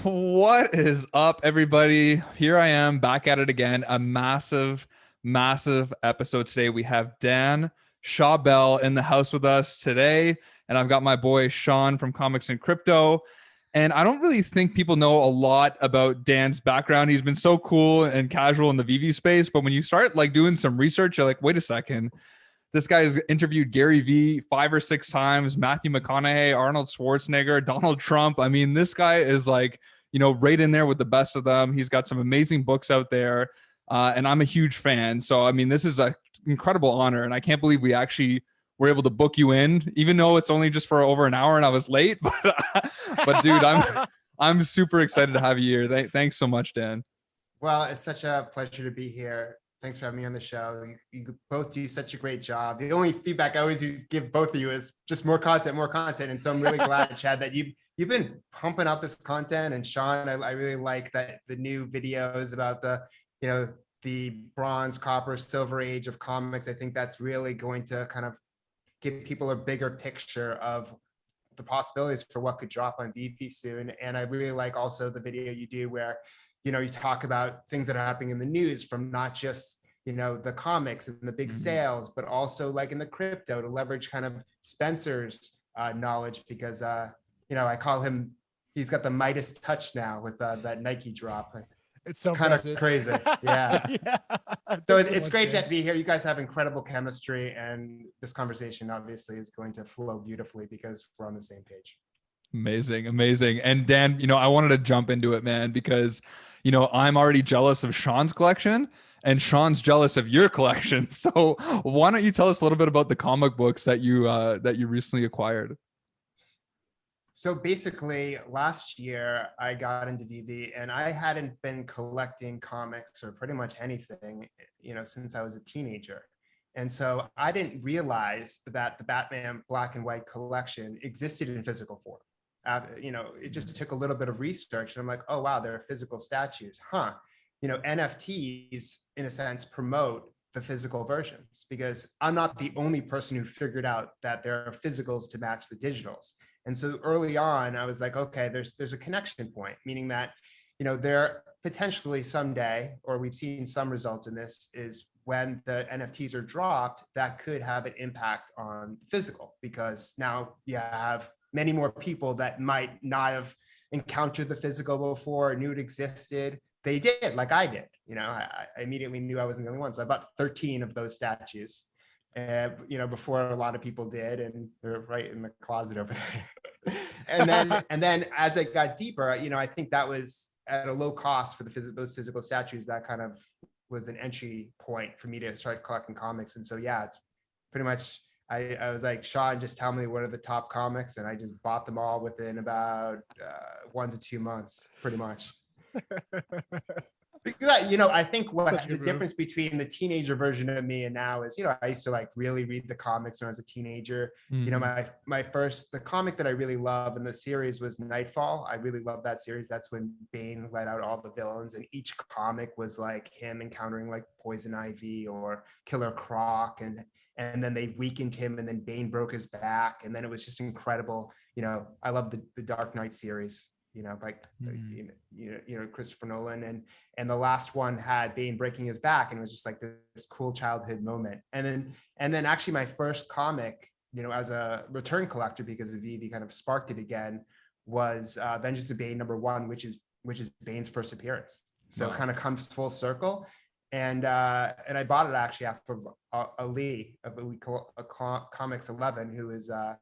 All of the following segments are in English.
What is up, everybody? Here I am back at it again. A massive, massive episode today. We have Dan Schawbel in the house with us today. And I've got my boy Sean from Comics and Crypto. And I don't really think people know a lot about Dan's background. He's been so cool and casual in the VV space. But when you start like doing some research, you're like, wait a second. This guy's interviewed Gary Vee 5 or 6 times, Matthew McConaughey, Arnold Schwarzenegger, Donald Trump. I mean, this guy is like, right in there with the best of them. He's got some amazing books out there. And I'm a huge fan. So, I mean, this is an incredible honor. And I can't believe we actually were able to book you in, even though it's only just for over an hour and I was late. But dude, I'm super excited to have you here. Thanks so much, Dan. Well, it's such a pleasure to be here. Thanks for having me on the show. You both do such a great job. The only feedback I always give both of you is just more content. And so I'm really glad, Chad, that you've been pumping out this content. And Sean, I really like that the new videos about the bronze, copper, silver age of comics. I think that's really going to kind of give people a bigger picture of the possibilities for what could drop on Veve soon. And I really like also the video you do where you talk about things that are happening in the news from not just, the comics and the big sales, but also like in the crypto to leverage kind of Spencer's knowledge because, I call him, he's got the Midas touch now with that Nike drop. It's so kind of crazy. Yeah. Yeah. So it's great to be here. You guys have incredible chemistry and this conversation obviously is going to flow beautifully because we're on the same page. Amazing. And Dan, I wanted to jump into it, man, because, I'm already jealous of Sean's collection and Sean's jealous of your collection. So why don't you tell us a little bit about the comic books that you recently acquired? So basically last year I got into Veve and I hadn't been collecting comics or pretty much anything, since I was a teenager. And so I didn't realize that the Batman black and white collection existed in physical form. It just took a little bit of research and I'm like, oh, wow, there are physical statues. NFTs in a sense promote the physical versions because I'm not the only person who figured out that there are physicals to match the digitals. And so early on, I was like, okay, there's a connection point, meaning that, there potentially someday, or we've seen some results in this, is when the NFTs are dropped, that could have an impact on physical because now you have many more people that might not have encountered the physical before, knew it existed. They did, like I did. I immediately knew I wasn't the only one. So I bought 13 of those statues, before a lot of people did, and they're right in the closet over there. and then as it got deeper, I think that was at a low cost for those physical statues. That kind of was an entry point for me to start collecting comics. And so, yeah, it's pretty much, I was like, Sean, just tell me what are the top comics. And I just bought them all within about 1 to 2 months, pretty much. Because I think what the difference between the teenager version of me and now is, I used to like really read the comics when I was a teenager. The comic that I really love in the series was Nightfall. I really love that series. That's when Bane let out all the villains, and each comic was like him encountering like Poison Ivy or Killer Croc, and then they weakened him, and then Bane broke his back, and then it was just incredible. I love the Dark Knight series. Christopher Nolan, and the last one had Bane breaking his back, and it was just like this cool childhood moment. And then actually my first comic, as a return collector because of Veve kind of sparked it again, was Vengeance of Bane #1, which is Bane's first appearance. So It kind of comes full circle. And I bought it actually after Ali of Comics 11, who is a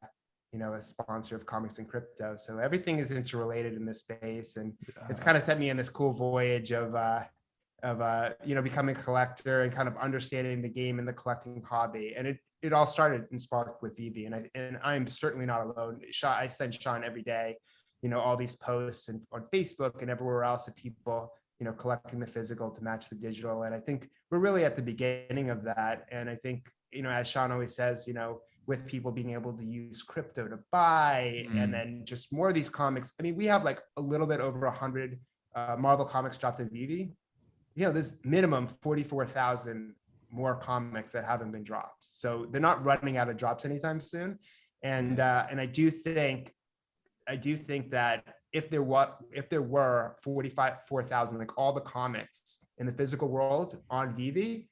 sponsor of Comics and Crypto. So everything is interrelated in this space, and it's kind of set me in this cool voyage of becoming a collector and kind of understanding the game and the collecting hobby. And it all started and sparked with Veve, and I'm certainly not alone. I send Sean every day, all these posts and on Facebook and everywhere else of people, collecting the physical to match the digital. And I think we're really at the beginning of that. And I think, as Sean always says, with people being able to use crypto to buy, and then just more of these comics. I mean, we have like a little bit over 100 Marvel comics dropped in Veve. There's minimum 44,000 more comics that haven't been dropped. So they're not running out of drops anytime soon. And I do think that if there were 4,000, like all the comics in the physical world on Veve,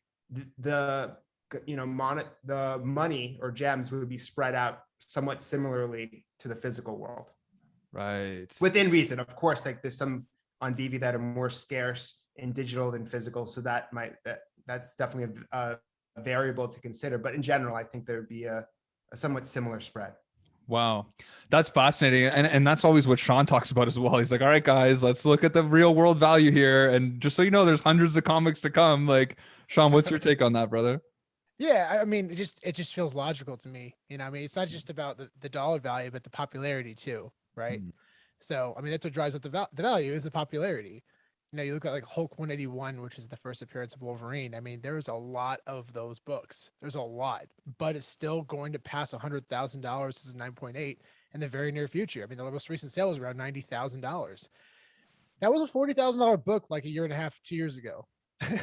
the the money or gems would be spread out somewhat similarly to the physical world. Right. Within reason, of course, like there's some on Veve that are more scarce in digital than physical. So that's definitely a variable to consider. But in general, I think there would be a somewhat similar spread. Wow. That's fascinating. And that's always what Sean talks about as well. He's like, all right, guys, let's look at the real world value here. And just so you know, there's hundreds of comics to come. Like, Sean, what's your take on that, brother? Yeah, I mean, it just feels logical to me. I mean, it's not just about the dollar value, but the popularity too, right? Mm. So, I mean, that's what drives up the value is the popularity. You look at like Hulk 181, which is the first appearance of Wolverine. I mean, there's a lot of those books. There's a lot, but it's still going to pass $100,000. This is 9.8 in the very near future. I mean, the most recent sale was around $90,000. That was a $40,000 book like a year and a half, 2 years ago.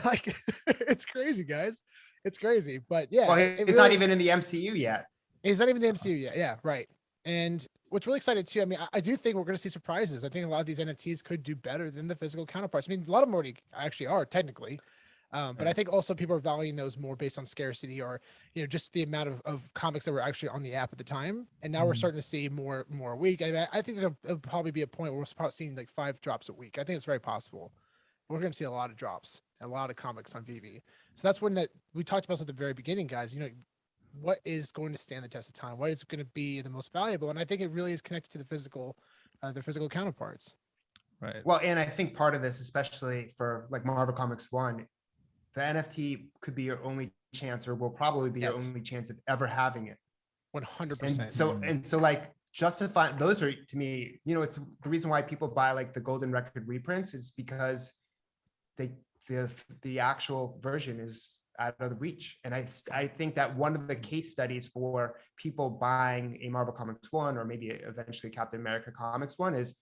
Like, it's crazy, guys. It's crazy, but yeah, well, it's not even in the MCU yet. He's not even the MCU yet. Yeah, right. And what's really exciting too, I mean, I do think we're going to see surprises. I think a lot of these NFTs could do better than the physical counterparts. I mean, a lot of them already actually are technically, but I think also people are valuing those more based on scarcity or just the amount of comics that were actually on the app at the time. And now we're starting to see more a week. I mean, I think there'll probably be a point where we're probably seeing like 5 drops a week. I think it's very possible. We're going to see a lot of drops, a lot of comics on Veve. So that's when we talked about at the very beginning, guys. What is going to stand the test of time? What is going to be the most valuable? And I think it really is connected to the physical counterparts. Right. Well, and I think part of this, especially for like Marvel Comics 1, the NFT could be your only chance, or will probably be your only chance of ever having it. 100%. And so like justifying those are, to me, it's the reason why people buy like the golden record reprints is because the actual version is out of the reach. And I think that one of the case studies for people buying a Marvel Comics 1 or maybe eventually Captain America Comics 1 is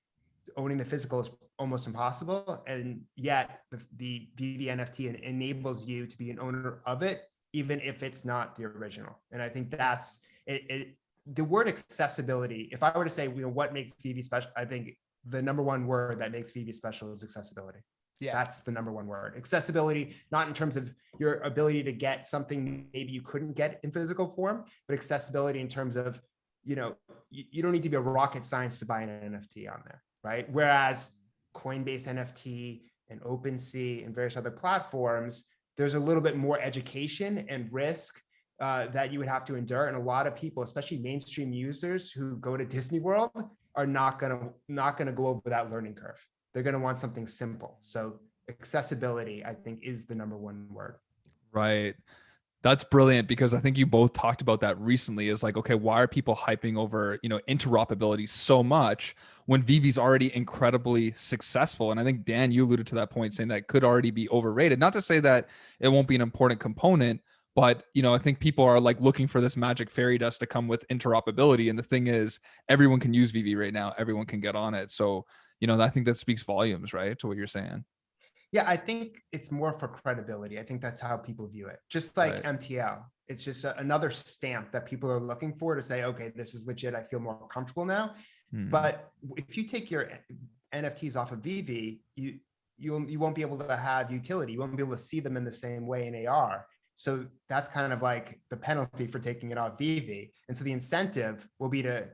owning the physical is almost impossible. And yet the Veve NFT enables you to be an owner of it, even if it's not the original. And I think that's it. The word accessibility, if I were to say, what makes Veve special, I think the number one word that makes Veve special is accessibility. Yeah, that's the number one word. Accessibility, not in terms of your ability to get something maybe you couldn't get in physical form, but accessibility in terms of, you don't need to be a rocket science to buy an NFT on there, right? Whereas Coinbase NFT and OpenSea and various other platforms, there's a little bit more education and risk that you would have to endure. And a lot of people, especially mainstream users who go to Disney World, are not gonna go over that learning curve. They're going to want something simple. So accessibility, I think, is the number one word. Right. That's brilliant, because I think you both talked about that recently, is like, okay, why are people hyping over, interoperability so much when Vive's already incredibly successful? And I think, Dan, you alluded to that point, saying that it could already be overrated. Not to say that it won't be an important component, but, I think people are like looking for this magic fairy dust to come with interoperability. And the thing is, everyone can use Veve right now. Everyone can get on it. So, I think that speaks volumes, right, to what you're saying. Yeah, I think it's more for credibility. I think that's how people view it. Just like MTL, it's just another stamp that people are looking for to say, okay, this is legit. I feel more comfortable now. But if you take your NFTs off of Veve, you won't be able to have utility. You won't be able to see them in the same way in AR. So that's kind of like the penalty for taking it off Veve. And so the incentive will be to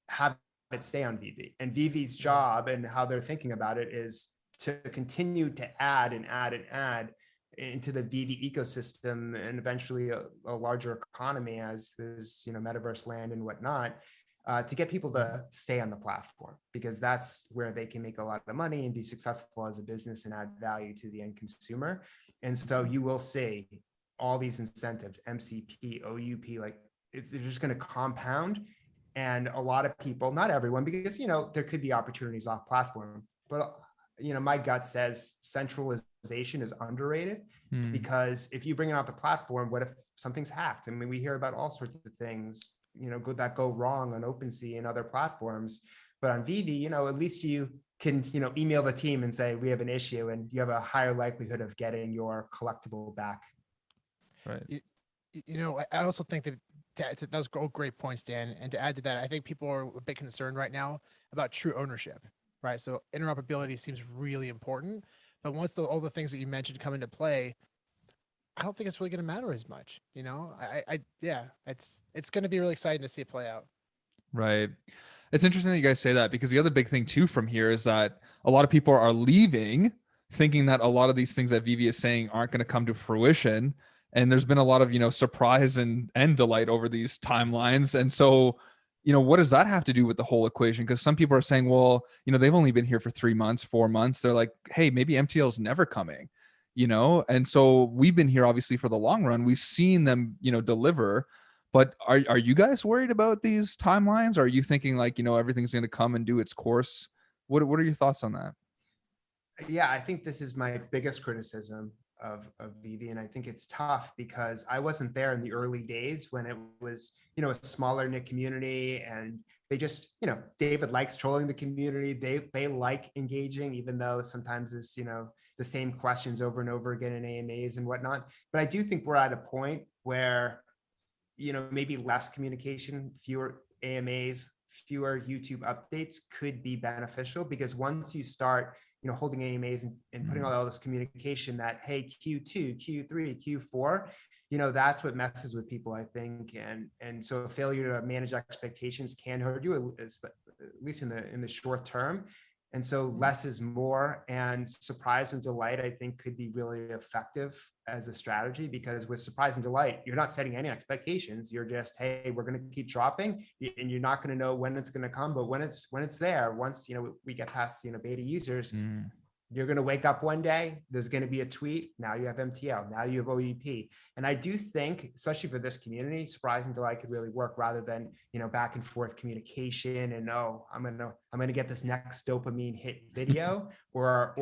have it stay on Veve. And Vive's job and how they're thinking about it is to continue to add and add and add into the Veve ecosystem, and eventually a larger economy as this, metaverse land and whatnot, to get people to stay on the platform, because that's where they can make a lot of money and be successful as a business and add value to the end consumer. And so you will see all these incentives, MCP, OUP, like they're just going to compound. And a lot of people, not everyone, because, there could be opportunities off platform, but, my gut says centralization is underrated, because if you bring it off the platform, what if something's hacked? I mean, we hear about all sorts of things, that go wrong on OpenSea and other platforms, but on Veve, at least you can, email the team and say, we have an issue, and you have a higher likelihood of getting your collectible back. Right. I also think that those great points, Dan. And to add to that, I think people are a bit concerned right now about true ownership. right? So interoperability seems really important. But once all the things that you mentioned come into play, I don't think it's really going to matter as much. Yeah, it's going to be really exciting to see it play out. Right. It's interesting that you guys say that, because the other big thing too from here is that a lot of people are leaving thinking that a lot of these things that Vivi is saying aren't going to come to fruition. And there's been a lot of, surprise and delight over these timelines. And so, what does that have to do with the whole equation? Because some people are saying, well, they've only been here for 3 months, 4 months. They're like, hey, maybe MTL is never coming, And so we've been here obviously for the long run. We've seen them, deliver. But are you guys worried about these timelines? Or are you thinking like, everything's going to come and do its course? What are your thoughts on that? Yeah, I think this is my biggest criticism of Veve. And I think it's tough because I wasn't there in the early days when it was, a smaller knit community, and they just, David likes trolling the community. They like engaging, even though sometimes it's, the same questions over and over again in AMAs and whatnot. But I do think we're at a point where, maybe less communication, fewer AMAs, fewer YouTube updates could be beneficial, because once you start, holding AMAs and putting all this communication that, hey, Q2, Q3, Q4, that's what messes with people, I think. And so failure to manage expectations can hurt you, at least in the short term. And so less is more, and surprise and delight, I think, could be really effective as a strategy, because with surprise and delight, you're not setting any expectations. You're just, hey, we're going to keep dropping, and you're not going to know when it's going to come. But when it's there, once, we get past, beta users, you're going to wake up one day, there's going to be a tweet. Now you have MTL, now you have OEP. And I do think, especially for this community, surprise and delight could really work, rather than, back and forth communication and, oh, I'm going to get this next dopamine hit video, or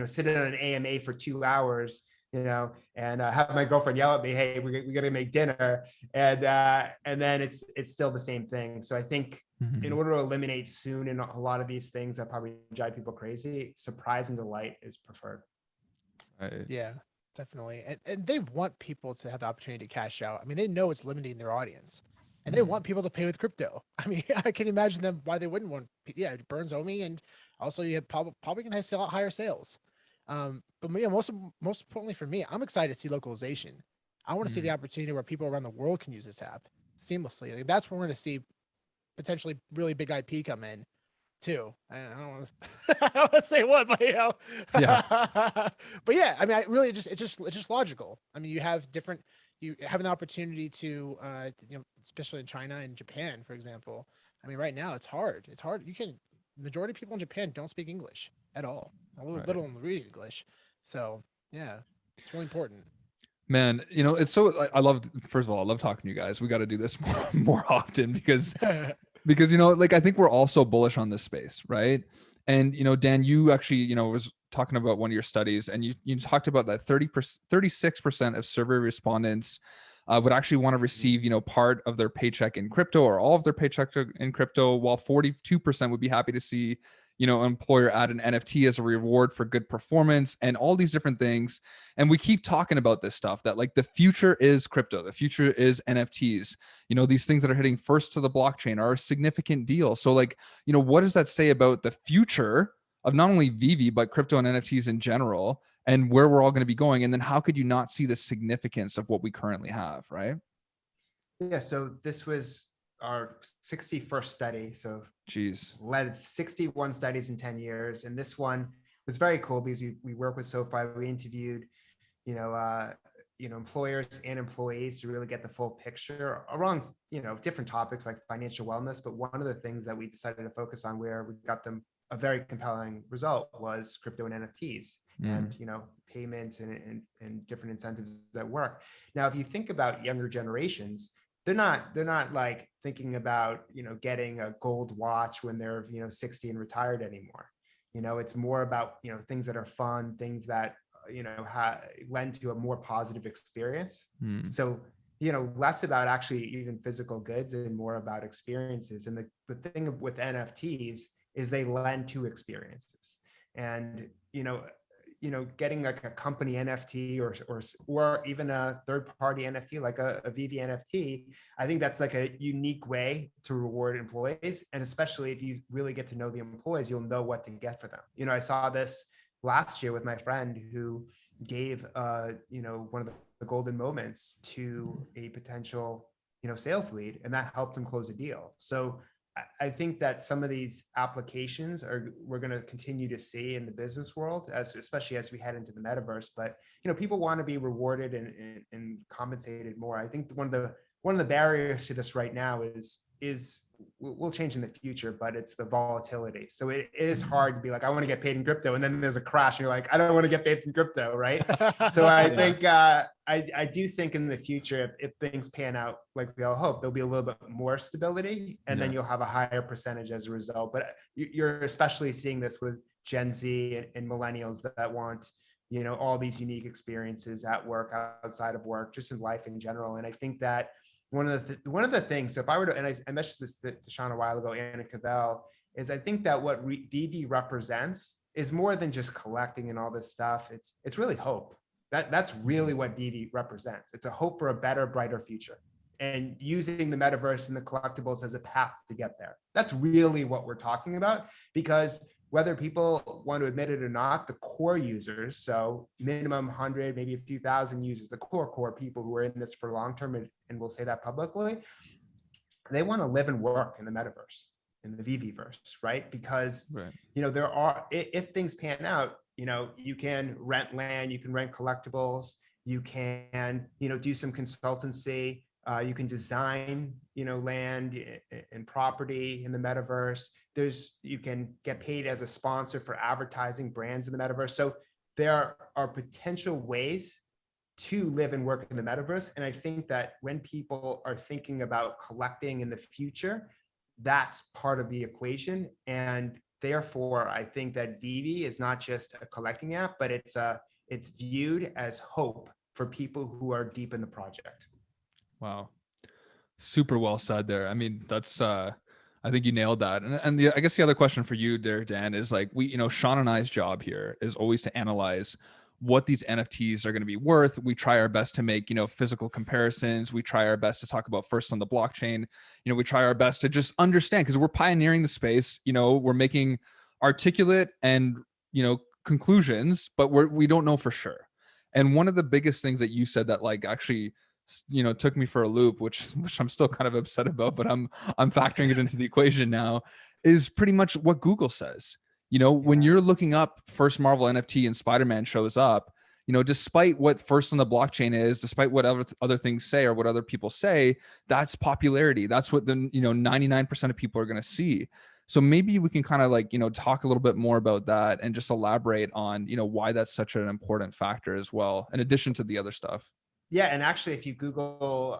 sit in an AMA for 2 hours, and have my girlfriend yell at me, hey, we got to make dinner. And then it's still the same thing. So I think, in order to eliminate soon in a lot of these things that probably drive people crazy, surprise and delight is preferred. Right. Yeah, definitely. And they want people to have the opportunity to cash out. I mean, they know it's limiting their audience, and they want people to pay with crypto. I mean, I can imagine them why they wouldn't want. Yeah, it burns Omi, and also you have probably gonna have a lot higher sales. But yeah, most importantly for me, I'm excited to see localization. I want to see the opportunity where people around the world can use this app seamlessly. Like, that's where we're going to see potentially really big IP come in too. I don't want to, I don't want to say what, but Yeah. but yeah, I mean, it's just logical. I mean, you have an opportunity to, especially in China and Japan, for example. I mean, right now it's hard. Majority of people in Japan don't speak English at all. Little in read English. So yeah, it's really important. Man, it's so, I love, first of all, I love talking to you guys. We got to do this more often, because like, I think we're all so bullish on this space, right? And Dan, you actually was talking about one of your studies, and you talked about that 36% of survey respondents would actually want to receive part of their paycheck in crypto, or all of their paycheck in crypto, while 42% would be happy to see employer add an NFT as a reward for good performance, and all these different things. And we keep talking about this stuff, that like the future is crypto, the future is NFTs. These things that are hitting first to the blockchain are a significant deal. So like, what does that say about the future of not only Veve, but crypto and NFTs in general, and where we're all going to be going? And then how could you not see the significance of what we currently have, right? Yeah, so this was our 61st study. So Jeez. led 61 studies in 10 years. And this one was very cool because we work with SoFi. We interviewed, employers and employees to really get the full picture around, different topics like financial wellness. But one of the things that we decided to focus on, where we got them a very compelling result, was crypto and NFTs and, payments and different incentives that work. Now, if you think about younger generations, they're not like thinking about, getting a gold watch when they're, 60 and retired anymore. It's more about, things that are fun, things that, lend to a more positive experience. So, less about actually even physical goods and more about experiences. And the thing with NFTs is they lend to experiences. And, getting like a company NFT or even a third-party NFT, like a Veve NFT, I think that's like a unique way to reward employees. And especially if you really get to know the employees, you'll know what to get for them. I saw this last year with my friend who gave, one of the golden moments to a potential, sales lead, and that helped him close a deal. So I think that some of these applications we're going to continue to see in the business world, especially as we head into the metaverse. But people want to be rewarded and compensated more. I think one of the barriers to this right now is will change in the future, but it's the volatility. So it is hard to be like, I want to get paid in crypto, and then there's a crash, and you're like, I don't want to get paid in crypto, right? So I think I do think in the future, if things pan out like we all hope, there'll be a little bit more stability, and then you'll have a higher percentage as a result. But you're especially seeing this with Gen Z and millennials that want all these unique experiences at work, outside of work, just in life in general. And I think that one of the things, so if I were to, and I mentioned this to Sean a while ago, Anna Cavell, is I think that what Veve represents is more than just collecting and all this stuff. It's really hope. That's really what Veve represents. It's a hope for a better, brighter future, and using the metaverse and the collectibles as a path to get there. That's really what we're talking about, because whether people want to admit it or not, the core users, so minimum 100, maybe a few thousand users, the core people who are in this for long term, and will say that publicly, they want to live and work in the metaverse, in the Veveverse, right? Because there are, if things pan out, you can rent land, you can rent collectibles, you can do some consultancy. You can design, land and property in the metaverse. You can get paid as a sponsor for advertising brands in the metaverse. So there are potential ways to live and work in the metaverse. And I think that when people are thinking about collecting in the future, that's part of the equation. And therefore, I think that Veve is not just a collecting app, but it's viewed as hope for people who are deep in the project. Wow. Super well said there. I mean, that's I think you nailed that. And I guess the other question for you there, Dan, is like, Sean and I's job here is always to analyze what these NFTs are going to be worth. We try our best to make, physical comparisons. We try our best to talk about first on the blockchain. We try our best to just understand, because we're pioneering the space. We're making articulate and, conclusions, but we don't know for sure. And one of the biggest things that you said that like actually took me for a loop, which I'm still kind of upset about, but I'm factoring it into the equation now, is pretty much what Google says. When you're looking up first Marvel NFT and Spider-Man shows up, despite what first on the blockchain is, despite what other things say or what other people say, that's popularity. That's what the 99% of people are going to see. So maybe we can kind of like, talk a little bit more about that and just elaborate on, why that's such an important factor as well, in addition to the other stuff. Yeah, and actually, if you Google,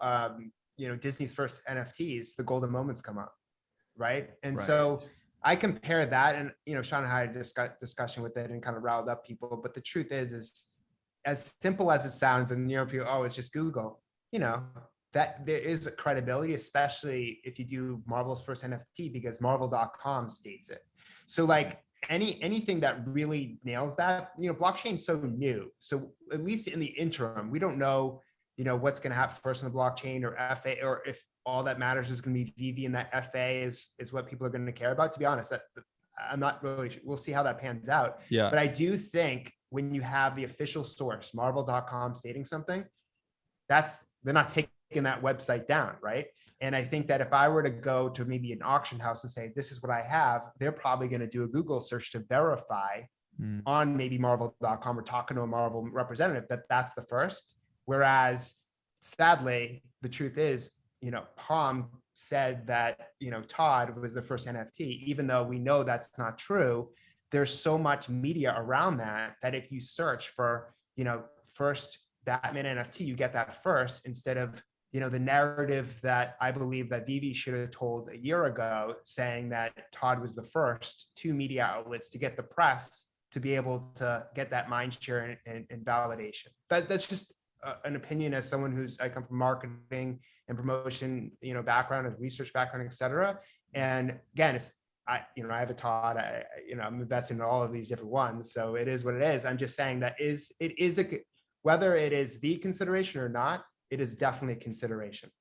Disney's first NFTs, the golden moments come up, right? And so I compare that, and Sean and I had a discussion with it and kind of riled up people. But the truth is as simple as it sounds, and people, oh, it's just Google. That there is a credibility, especially if you do Marvel's first NFT, because Marvel.com states it. So like, anything that really nails that, blockchain's so new. So at least in the interim, we don't know, what's going to happen first on the blockchain or FA, or if all that matters is going to be Veve, and that FA is what people are going to care about. To be honest, I'm not really sure. We'll see how that pans out. Yeah. But I do think when you have the official source, Marvel.com, stating something, they're not taking that website down, right? And I think that if I were to go to maybe an auction house and say, this is what I have, they're probably going to do a Google search to verify on maybe Marvel.com or talking to a Marvel representative that that's the first. Whereas sadly, the truth is, Palm said that, Todd was the first NFT, even though we know that's not true. There's so much media around that if you search for, first Batman NFT, you get that first, instead of the narrative that I believe that Veve should have told a year ago, saying that Todd was the first two media outlets to get the press to be able to get that mind share and validation. That's just an opinion as someone I come from marketing and promotion, background and research background, et cetera. And again, I have a Todd, I'm investing in all of these different ones. So it is what it is. I'm just saying that whether it is the consideration or not, it is definitely a consideration.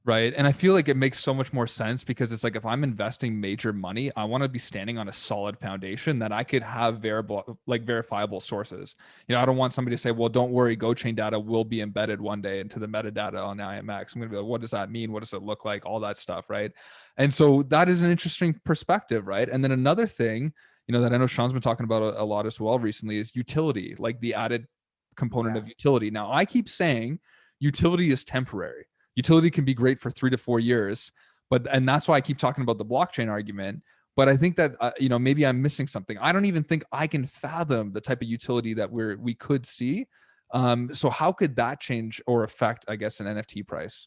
Right. And I feel like it makes so much more sense because it's like if I'm investing major money, I want to be standing on a solid foundation that I could have verifiable sources. I don't want somebody to say, well, don't worry, GoChain data will be embedded one day into the metadata on IMX. I'm going to be like, what does that mean? What does it look like? All that stuff. Right. And so that is an interesting perspective. Right. And then another thing, that I know Sean's been talking about a lot as well recently is utility, like the added component of utility. Now, I keep saying utility is temporary. Utility can be great for 3 to 4 years, and that's why I keep talking about the blockchain argument. But I think that maybe I'm missing something. I don't even think I can fathom the type of utility that we could see. So how could that change or affect, I guess, an NFT price?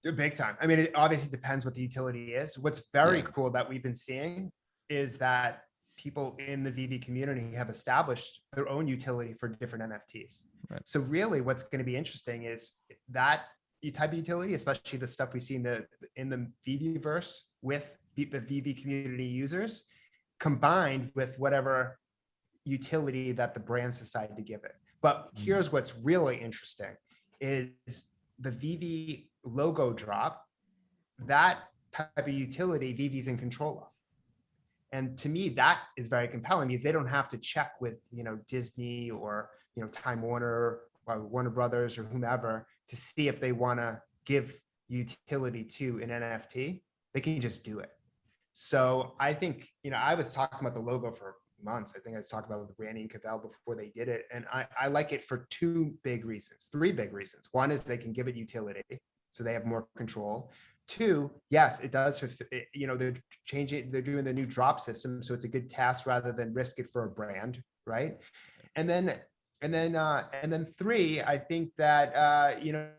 Big time. I mean, it obviously depends what the utility is. What's very cool that we've been seeing is that people in the Veve community have established their own utility for different NFTs. Right. So really what's going to be interesting is that type of utility, especially the stuff we see in the Veveverse with the Veve community users, combined with whatever utility that the brands decide to give it. But here's what's really interesting is the Veve logo drop. That type of utility Veve's in control of. And to me, that is very compelling because they don't have to check with, Disney or, Time Warner or Warner Brothers or whomever to see if they want to give utility to an NFT. They can just do it. So I think, I was talking about the logo for months. I think I was talking about with Randy and Cavell before they did it. And I like it for three big reasons. One is they can give it utility, so they have more control. Two, yes, it does. They're changing, they're doing the new drop system. So it's a good test rather than risk it for a brand. Right. And then three, I think that,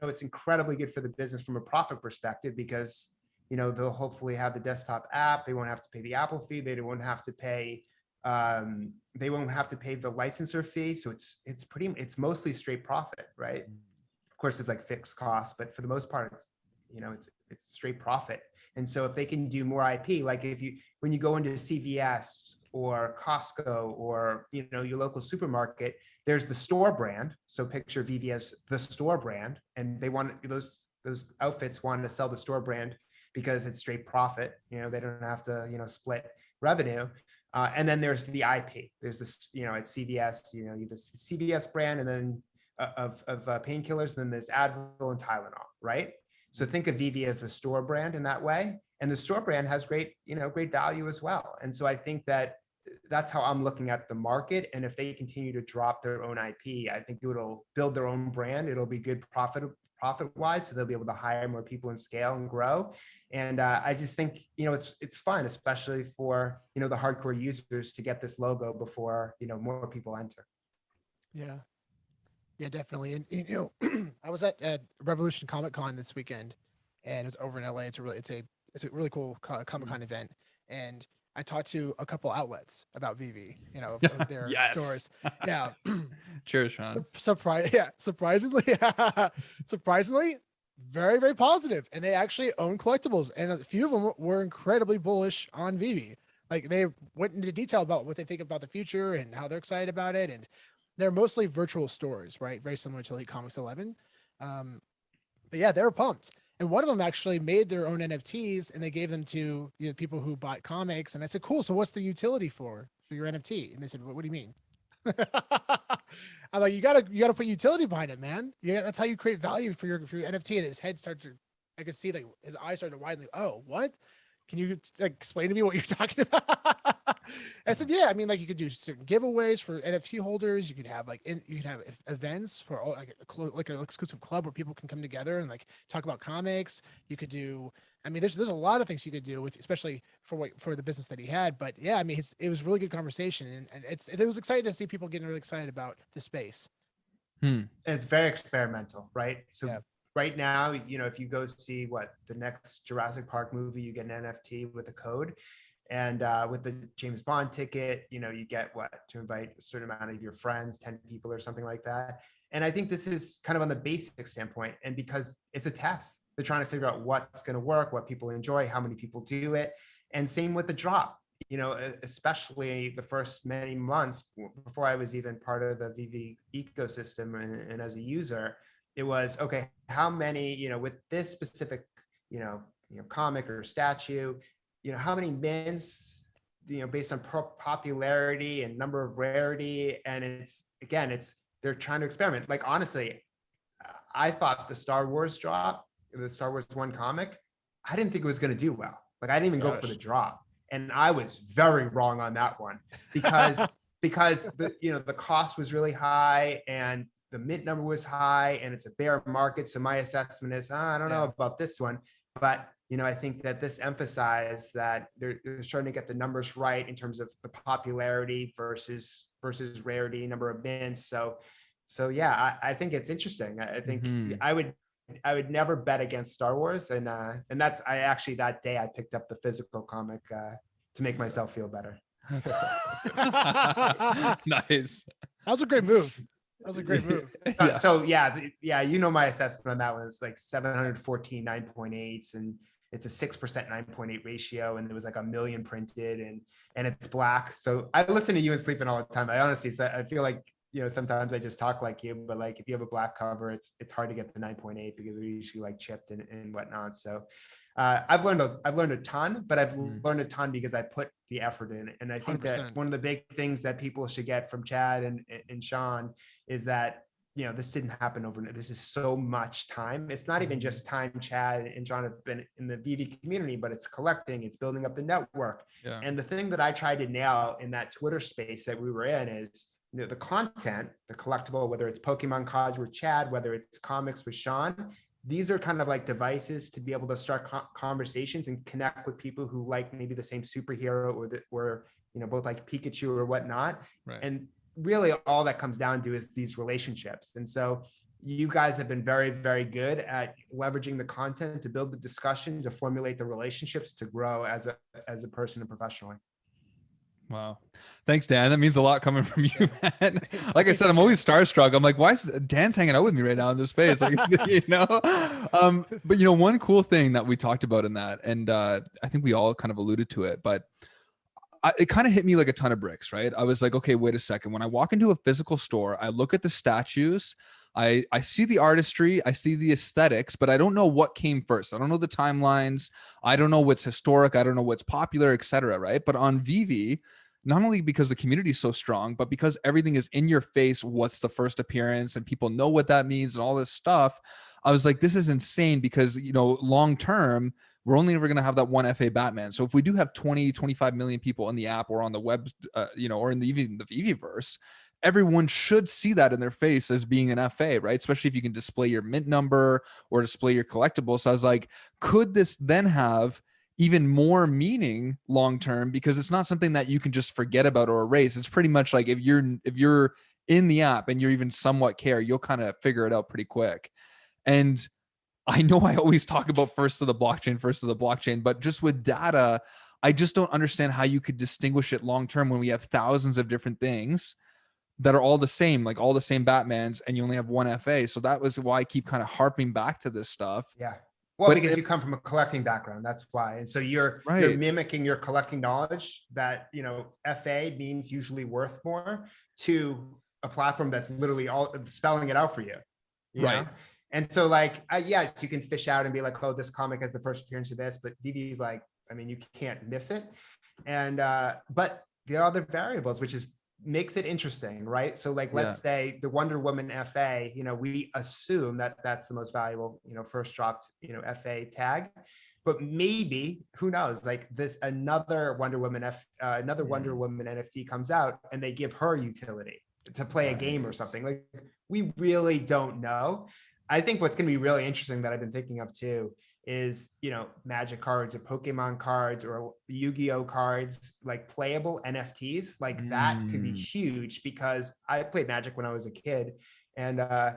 it's incredibly good for the business from a profit perspective because, they'll hopefully have the desktop app. They won't have to pay the Apple fee. They won't have to pay, the licensor fee. So it's mostly straight profit, right? Of course, it's like fixed costs, but for the most part, it's straight profit. And so if they can do more IP, like when you go into CVS or Costco or, your local supermarket, there's the store brand. So picture Veve as the store brand, and they want those outfits want to sell the store brand because it's straight profit. They don't have to, split revenue. And then there's the IP. There's this, at CVS, you have this CVS brand, and then of painkillers, then there's Advil and Tylenol, right? So think of Veve as the store brand in that way. And the store brand has great value as well. And so I think that's how I'm looking at the market. And if they continue to drop their own IP, I think it'll build their own brand. It'll be good profit-wise, so they'll be able to hire more people and scale and grow. And I just think, it's fun, especially for, the hardcore users to get this logo before, more people enter. Yeah, definitely. And I was at Revolution Comic Con this weekend, and it's over in LA. It's a really cool Comic Con event, and I talked to a couple outlets about Veve, of their stores. Yeah. Cheers, Sean. Surprisingly, very, very positive. And they actually own collectibles, and a few of them were incredibly bullish on Veve. Like they went into detail about what they think about the future and how they're excited about it. And they're mostly virtual stores, right? Very similar to like Comics 11. But yeah, they were pumped. And one of them actually made their own NFTs, and they gave them to people who bought comics. And I said, cool. So what's the utility for your NFT? And they said, what do you mean? I'm like, you gotta put utility behind it, man. Yeah, that's how you create value for your NFT. And his head started I could see like his eyes started to widen. Like, oh, what? Can you explain to me what you're talking about? I said, yeah, I mean, like you could do certain giveaways for NFT holders. You could have you could have events for all like an exclusive club where people can come together and like talk about comics. You could do, I mean, there's a lot of things you could do with, especially for the business that he had. But yeah, I mean, it was really good conversation, and it was exciting to see people getting really excited about the space. And it's very experimental, right? So yeah. Right now, if you go see the next Jurassic Park movie, you get an NFT with a code. And with the James Bond ticket, you get to invite a certain amount of your friends, 10 people or something like that. And I think this is kind of on the basic standpoint. And because it's a test, they're trying to figure out what's going to work, what people enjoy, how many people do it. And same with the drop, especially the first many months before I was even part of the Veve ecosystem and as a user, it was, okay, how many, with this specific, comic or statue, how many mints, based on popularity and number of rarity. And they're trying to experiment. Like, honestly, I thought the Star Wars drop, the Star Wars 1 comic, I didn't think it was going to do well. Like, I didn't even go for the drop. And I was very wrong on that one because the cost was really high and the mint number was high and it's a bear market. So my assessment is, I don't know about this one. But, I think that this emphasized that they're starting to get the numbers right in terms of the popularity versus rarity, number of mints. So yeah, I think it's interesting. I think I would never bet against Star Wars, and that's that day I picked up the physical comic to make myself feel better. Nice. That was a great move. So yeah, my assessment on that one is like 714 9.8s, and it's a 6% 9.8 ratio, and there was like 1 million printed, and it's black. So I listen to you and Sleeping all the time. I honestly, I feel like, sometimes I just talk like you, but like if you have a black cover, it's hard to get the 9.8 because they're usually like chipped and whatnot. So I've learned a ton, but I've learned a ton because I put the effort in. And I think 100%. That one of the big things that people should get from Chad and Sean is that, this didn't happen overnight. This is so much time. It's not even just time Chad and John have been in the Veve community, but it's collecting, it's building up the network. Yeah. And the thing that I tried to nail in that Twitter space that we were in is, the content, the collectible, whether it's Pokemon cards with Chad, whether it's comics with Sean, these are kind of like devices to be able to start conversations and connect with people who like maybe the same superhero or both like Pikachu or whatnot. Right. And really all that comes down to is these relationships. And so you guys have been very, very good at leveraging the content to build the discussion, to formulate the relationships, to grow as a person and professionally. Wow. Thanks, Dan. That means a lot coming from you, man. Like I said, I'm always starstruck. I'm like, why is Dan's hanging out with me right now in this space? Like, but one cool thing that we talked about in that, and I think we all kind of alluded to it, but it kind of hit me like a ton of bricks, right? I was like, okay, wait a second. When I walk into a physical store, I look at the statues, I see the artistry, I see the aesthetics, but I don't know what came first. I don't know the timelines. I don't know what's historic. I don't know what's popular, etc. Right? But on Veve, not only because the community is so strong, but because everything is in your face, what's the first appearance, and people know what that means and all this stuff. I was like, this is insane because, long term, we're only ever going to have that one FA Batman. So if we do have 20, 25 million people in the app or on the web, or in even the Veveverse, everyone should see that in their face as being an FA, right? Especially if you can display your mint number or display your collectible. So I was like, could this then have even more meaning long-term? Because it's not something that you can just forget about or erase. It's pretty much like if you're in the app and you're even somewhat care, you'll kind of figure it out pretty quick. And I know I always talk about first of the blockchain, but just with data, I just don't understand how you could distinguish it long-term when we have thousands of different things that are all the same, like all the same Batmans, and you only have one FA. So that was why I keep kind of harping back to this stuff. Yeah. Well, because you come from a collecting background, that's why. And so you're mimicking your collecting knowledge that, FA means usually worth more to a platform that's literally all spelling it out for you. Right. Know? And so you can fish out and be like, oh, this comic has the first appearance of this, but Veve's like, you can't miss it. And, but the other variables, which makes it interesting, right? So let's say the Wonder Woman FA, we assume that that's the most valuable, first dropped, FA tag, but maybe, who knows, another Wonder Woman Wonder Woman NFT comes out and they give her utility to play a game or something. We really don't know. I think what's going to be really interesting that I've been thinking of too is, Magic cards or Pokemon cards or Yu-Gi-Oh cards, playable NFTs, that could be huge because I played Magic when I was a kid and, I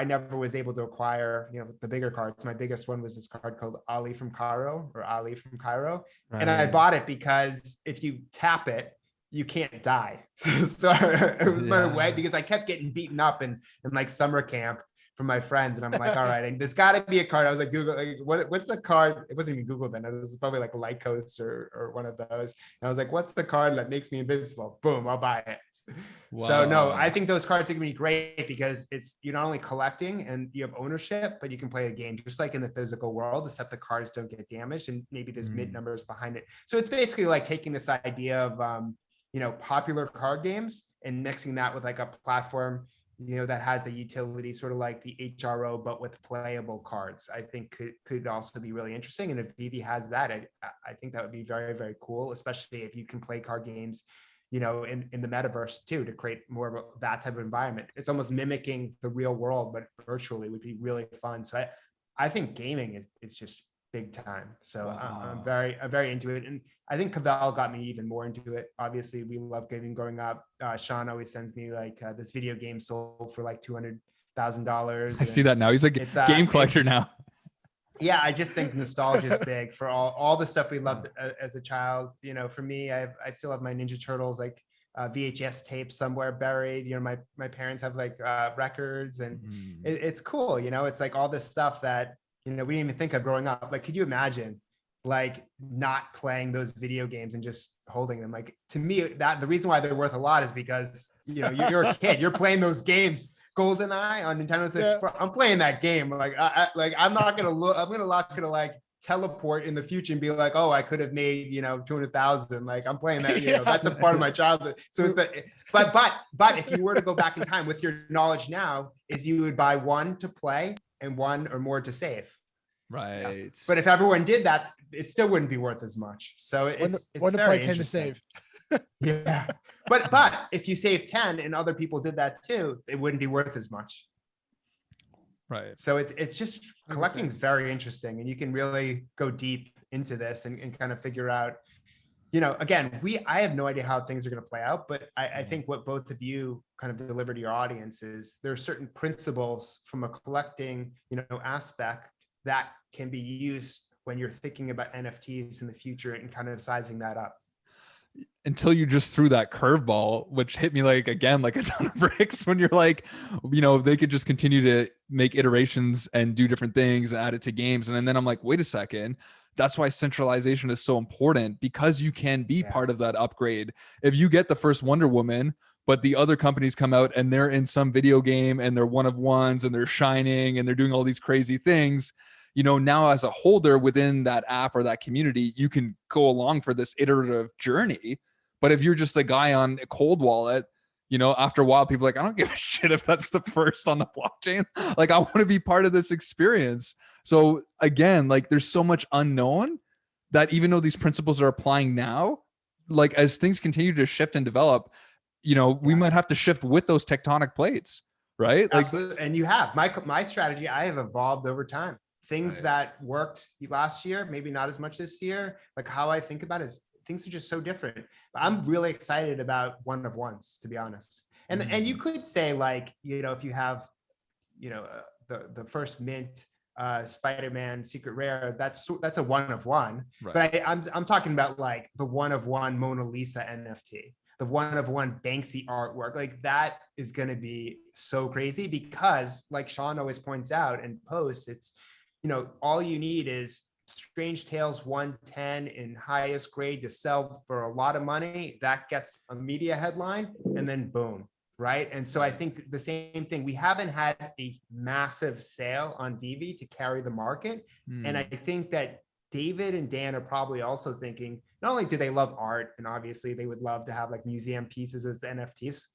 never was able to acquire, the bigger cards. My biggest one was this card called Ali from Cairo. Right. And I bought it because if you tap it, you can't die. So it was my way because I kept getting beaten up in summer camp from my friends, and I'm like, all right, there's got to be a card. I was like, Google, like, what's the card? It wasn't even Google then. It was probably like Lycos or one of those. And I was like, what's the card that makes me invincible? Boom, I'll buy it. Wow. So no, I think those cards are gonna be great because you're not only collecting and you have ownership, but you can play a game just like in the physical world, except the cards don't get damaged and maybe there's mid numbers behind it. So it's basically like taking this idea of popular card games and mixing that with like a platform that has the utility, sort of like the HRO, but with playable cards. I think could also be really interesting. And if Veve has that, I think that would be very, very cool, especially if you can play card games in the metaverse too, to create more of that type of environment. It's almost mimicking the real world, but virtually would be really fun. So I think gaming is just big time. So Wow. I'm very into it. And I think Cavell got me even more into it. Obviously we love gaming growing up. Sean always sends me like this video game sold for like $200,000. I see that now. He's a game collector now. Yeah, I just think nostalgia is big for all the stuff we loved as a child. For me, I still have my Ninja Turtles like VHS tapes somewhere buried. My parents have like records, and it's cool. It's like all this stuff that we didn't even think of growing up. Like, could you imagine like not playing those video games and just holding them? Like, to me, that the reason why they're worth a lot is because you're a kid, you're playing those games. GoldenEye on Nintendo 64. I'm playing that game. Like, I'm not gonna look. I'm gonna like teleport in the future and be like, oh, I could have made 200,000. Like, I'm playing that. That's a part of my childhood. So it's but if you were to go back in time with your knowledge now, is you would buy one to play and one or more to save. Right. Yeah. But if everyone did that, it still wouldn't be worth as much. So it's one to very play, 10 to save. Yeah. But if you save 10 and other people did that too, it wouldn't be worth as much. Right. So it's just collecting is very interesting, and you can really go deep into this and kind of figure out, again, I have no idea how things are going to play out, but I think what both of you kind of deliver to your audience is there are certain principles from a collecting, aspect that can be used when you're thinking about NFTs in the future and kind of sizing that up. Until you just threw that curveball, which hit me like a ton of bricks, when you're like, they could just continue to make iterations and do different things and add it to games. And then I'm like, wait a second, that's why centralization is so important, because you can be part of that upgrade. If you get the first Wonder Woman, but the other companies come out and they're in some video game and they're one of ones and they're shining and they're doing all these crazy things, now as a holder within that app or that community, you can go along for this iterative journey. But if you're just the guy on a cold wallet, after a while, people are like, I don't give a shit if that's the first on the blockchain. Like, I want to be part of this experience. So again, like, there's so much unknown that even though these principles are applying now, like, as things continue to shift and develop, we might have to shift with those tectonic plates, right? Absolutely. And you have my strategy. I have evolved over time. Things that worked last year, maybe not as much this year. Like, how I think about it is things are just so different. I'm really excited about one of ones, to be honest. And you could say, like, if you have, the first mint Spider-Man secret rare, that's a one of one. Right. But I'm talking about like the one of one Mona Lisa NFT, the one of one Banksy artwork. Like, that is going to be so crazy, because like Sean always points out and posts, it's, all you need is Strange Tales 110 in highest grade to sell for a lot of money. That gets a media headline, and then boom, right? And so I think the same thing. We haven't had a massive sale on Veve to carry the market. And I think that David and Dan are probably also thinking, not only do they love art, and obviously they would love to have like museum pieces as NFTs,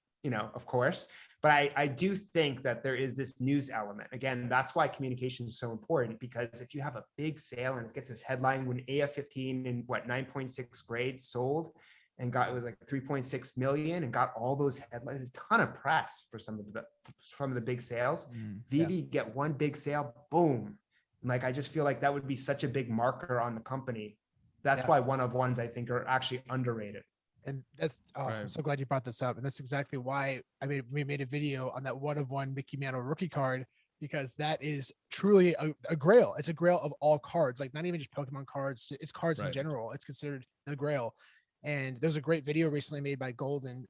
of course, but I do think that there is this news element. Again, that's why communication is so important, because if you have a big sale and it gets this headline, when AF15 in 9.6 grades sold and it was like 3.6 million and got all those headlines, a ton of press for some of the big sales. Veve get one big sale, boom. Like, I just feel like that would be such a big marker on the company. That's why one of ones, I think, are actually underrated. And that's, I'm so glad you brought this up. And that's exactly why we made a video on that one of one Mickey Mantle rookie card, because that is truly a grail. It's a grail of all cards, like not even just Pokemon cards, it's cards in general. It's considered the grail. And there's a great video recently made by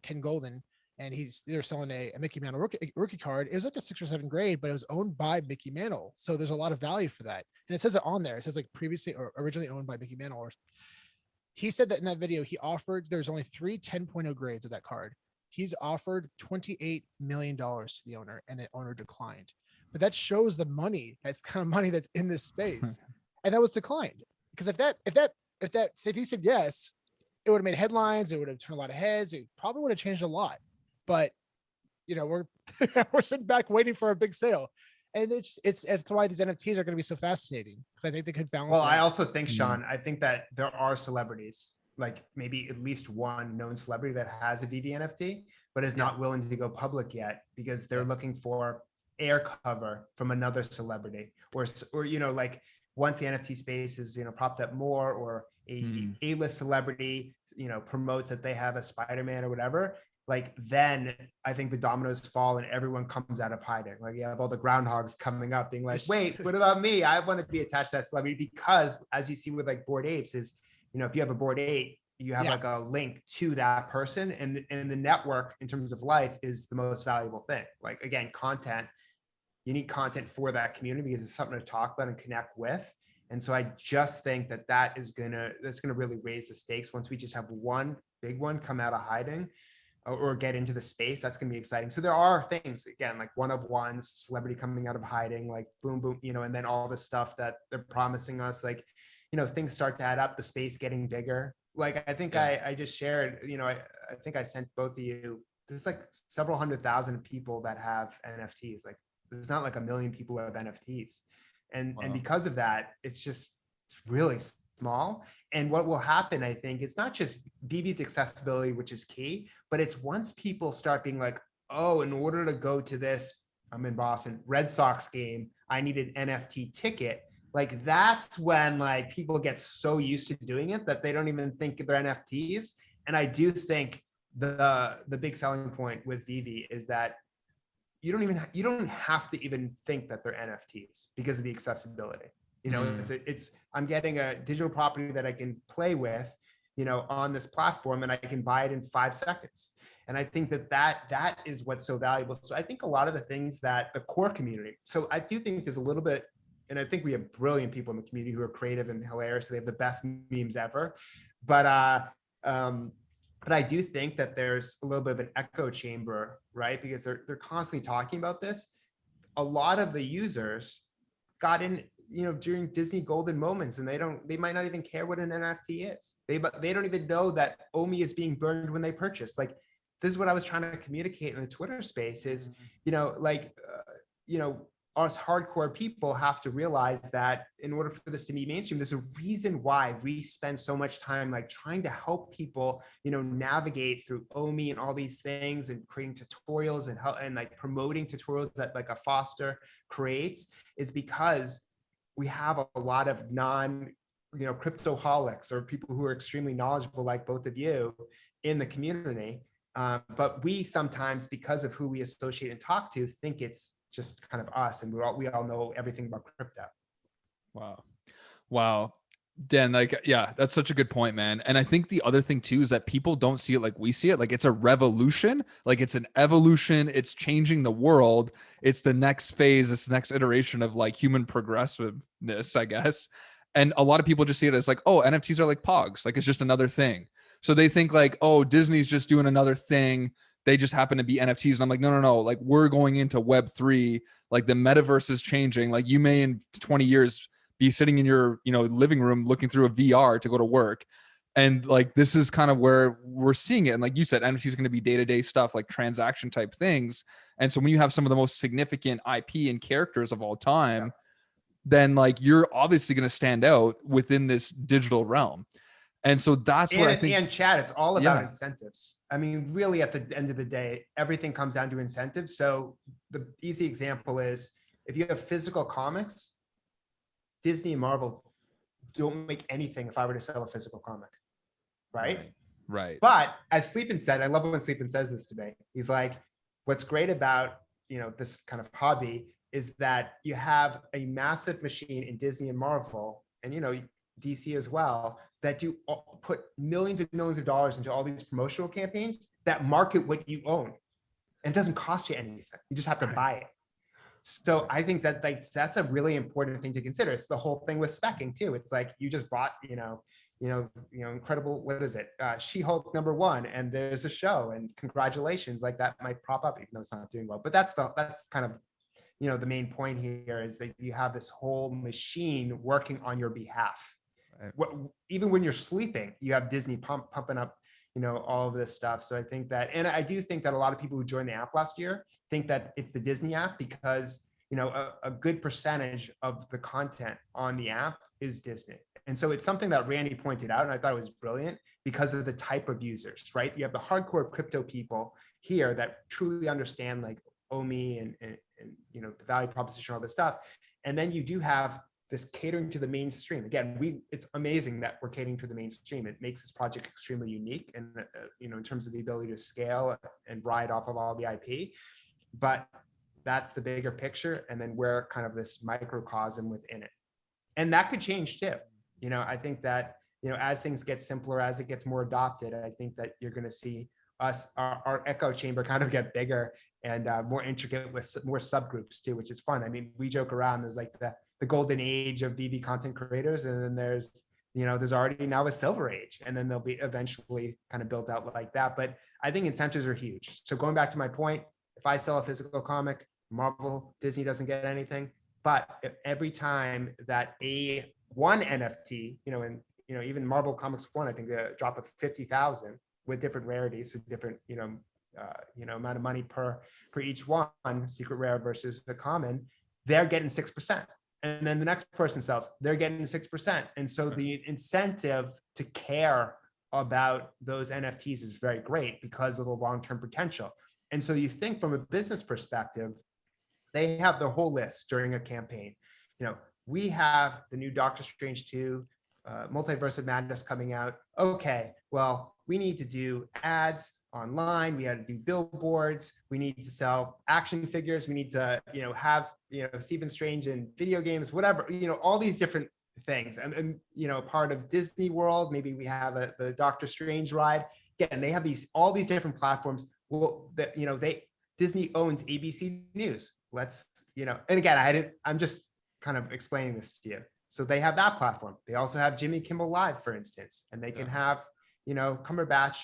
Ken Golden, and they're selling a Mickey Mantle rookie card. It was like a 6th or 7th grade, but it was owned by Mickey Mantle. So there's a lot of value for that. And it says it on there. It says like previously or originally owned by Mickey Mantle. Or he said that in that video, there's only 3 10.0 grades of that card. He's offered $28 million to the owner, and the owner declined. But that shows the money, that's kind of money that's in this space. And that was declined. Because if he said yes, it would have made headlines, it would have turned a lot of heads, it probably would have changed a lot. But we're we're sitting back waiting for a big sale. And it's as to why these NFTs are going to be so fascinating, because I think they could balance. Well, it out. I also think, Sean, I think that there are celebrities, like maybe at least one known celebrity that has a Veve NFT, but is not willing to go public yet because they're looking for air cover from another celebrity, or like once the NFT space is propped up more, or a list celebrity promotes that they have a Spider-Man or whatever, like then I think the dominoes fall and everyone comes out of hiding. Like you have all the groundhogs coming up being like, wait, what about me? I want to be attached to that celebrity. Because as you see with like Bored Apes is, if you have a Bored Ape, you have like a link to that person, and the network in terms of life is the most valuable thing. Like again, content, you need content for that community because it's something to talk about and connect with. And so I just think that's gonna really raise the stakes once we just have one big one come out of hiding or get into the space. That's going to be exciting. So there are things, again, like one of ones, celebrity coming out of hiding, like boom, boom, and then all the stuff that they're promising us, like, things start to add up, the space getting bigger. Like, I think I just shared, I think I sent both of you, there's like several 100,000 people that have NFTs. Like there's not like 1 million people who have NFTs. And because of that, it's really small. And what will happen, I think, it's not just Veve's accessibility, which is key, but it's once people start being like, oh, in order to go to this, I'm in Boston, Red Sox game, I need an NFT ticket. Like that's when like people get so used to doing it that they don't even think they're NFTs. And I do think the big selling point with Veve is that you don't have to even think that they're NFTs because of the accessibility. I'm getting a digital property that I can play with, on this platform, and I can buy it in 5 seconds. And I think that is what's so valuable. So I think a lot of the things that the core community, so I do think there's a little bit, and I think we have brilliant people in the community who are creative and hilarious. So they have the best memes ever. But I do think that there's a little bit of an echo chamber, right? Because they're constantly talking about this. A lot of the users got in, during Disney golden moments, and they might not even care what an NFT is. They don't even know that OMI is being burned when they purchase. Like, this is what I was trying to communicate in the Twitter space is, us hardcore people have to realize that in order for this to be mainstream, there's a reason why we spend so much time like trying to help people, navigate through OMI and all these things, and creating tutorials and like promoting tutorials that like a Foster creates, is because we have a lot of cryptoholics or people who are extremely knowledgeable, like both of you, in the community. But we sometimes, because of who we associate and talk to, think it's just kind of us, and we all know everything about crypto. Wow. Dan, that's such a good point, man. And I think the other thing too is that people don't see it like we see it. Like it's a revolution, like it's an evolution. It's changing the world. It's the next phase. It's the next iteration of like human progressiveness, I guess. And a lot of people just see it as like, oh, NFTs are like Pogs. Like it's just another thing. So they think like, oh, Disney's just doing another thing. They just happen to be NFTs. And I'm like, no. Like we're going into Web3. Like the metaverse is changing. Like you may in 20 years be sitting in your, living room looking through a VR to go to work. And like, this is kind of where we're seeing it. And like you said, NFTs is going to be day-to-day stuff, like transaction type things. And so when you have some of the most significant IP and characters of all time, then like, you're obviously going to stand out within this digital realm. And so that's what I think. And Chad, it's all about incentives. I mean, really at the end of the day, everything comes down to incentives. So the easy example is if you have physical comics, Disney and Marvel don't make anything if I were to sell a physical comic, right? Right. But as Sleepin said, I love when Sleepin says this today. He's like, what's great about, this kind of hobby is that you have a massive machine in Disney and Marvel, and, DC as well, that put millions and millions of dollars into all these promotional campaigns that market what you own. and it doesn't cost you anything. You just have to buy it. So I think that like that's a really important thing to consider. It's the whole thing with speccing too. It's like you just bought, incredible. What is it? She-Hulk #1, and there's a show, and congratulations. Like that might prop up, even though it's not doing well. But that's kind of the main point here is that you have this whole machine working on your behalf. Right. Even when you're sleeping, you have Disney pumping up, all of this stuff. So I think that, and I do think that a lot of people who joined the app last year think that it's the Disney app because, a good percentage of the content on the app is Disney. And so it's something that Randy pointed out, and I thought it was brilliant because of the type of users, right? You have the hardcore crypto people here that truly understand like OMI and the value proposition, all this stuff. And then you do have this catering to the mainstream. Again, it's amazing that we're catering to the mainstream. It makes this project extremely unique, and in terms of the ability to scale and ride off of all the IP. But that's the bigger picture, and then we're kind of this microcosm within it, and that could change too. I think that as things get simpler, as it gets more adopted, I think that you're going to see our echo chamber kind of get bigger and more intricate with more subgroups too, which is fun. I mean, we joke around, there's like the golden age of Veve content creators, and then there's already now a silver age, and then they'll be eventually kind of built out like that. But I think incentives are huge. So going back to my point, if I sell a physical comic, Marvel, Disney doesn't get anything. But every time that one NFT, and even Marvel Comics 1, I think the drop of 50,000 with different rarities, so different amount of money per each one, secret rare versus the common, they're getting 6%. And then the next person sells, they're getting 6%. And so the incentive to care about those NFTs is very great because of the long-term potential. And so you think from a business perspective, they have their whole list during a campaign. We have the new Doctor Strange 2, Multiverse of Madness coming out. Okay, well, we need to do ads online. We had to do billboards. We need to sell action figures. We need to, have, Stephen Strange in video games, whatever, all these different things. And part of Disney World, maybe we have the Doctor Strange ride. Again, they have all these different platforms. Well, that, Disney owns ABC News. And again, I'm just kind of explaining this to you. So they have that platform. They also have Jimmy Kimmel Live, for instance, and they can have, Cumberbatch,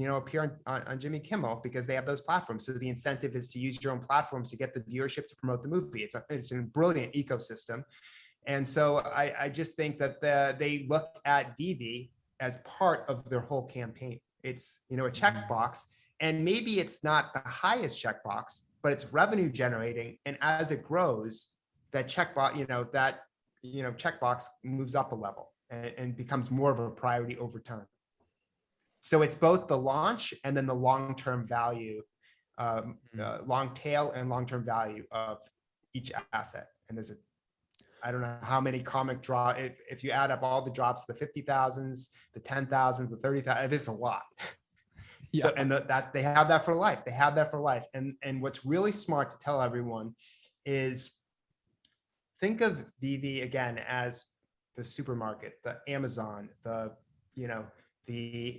appear on Jimmy Kimmel because they have those platforms. So the incentive is to use your own platforms to get the viewership to promote the movie. It's a brilliant ecosystem. And so I just think that they look at Veve as part of their whole campaign. It's, a checkbox, and maybe it's not the highest checkbox, but it's revenue generating. And as it grows, that checkbox, checkbox moves up a level and becomes more of a priority over time. So it's both the launch and then the long-term value, long tail and long-term value of each asset. And I don't know how many comic draw, if you add up all the drops, the 50,000s, the 10,000s, the 30,000, it's a lot. Yeah. So, and that they have that for life. They have that for life. And what's really smart to tell everyone is think of Veve again as the supermarket, the Amazon, the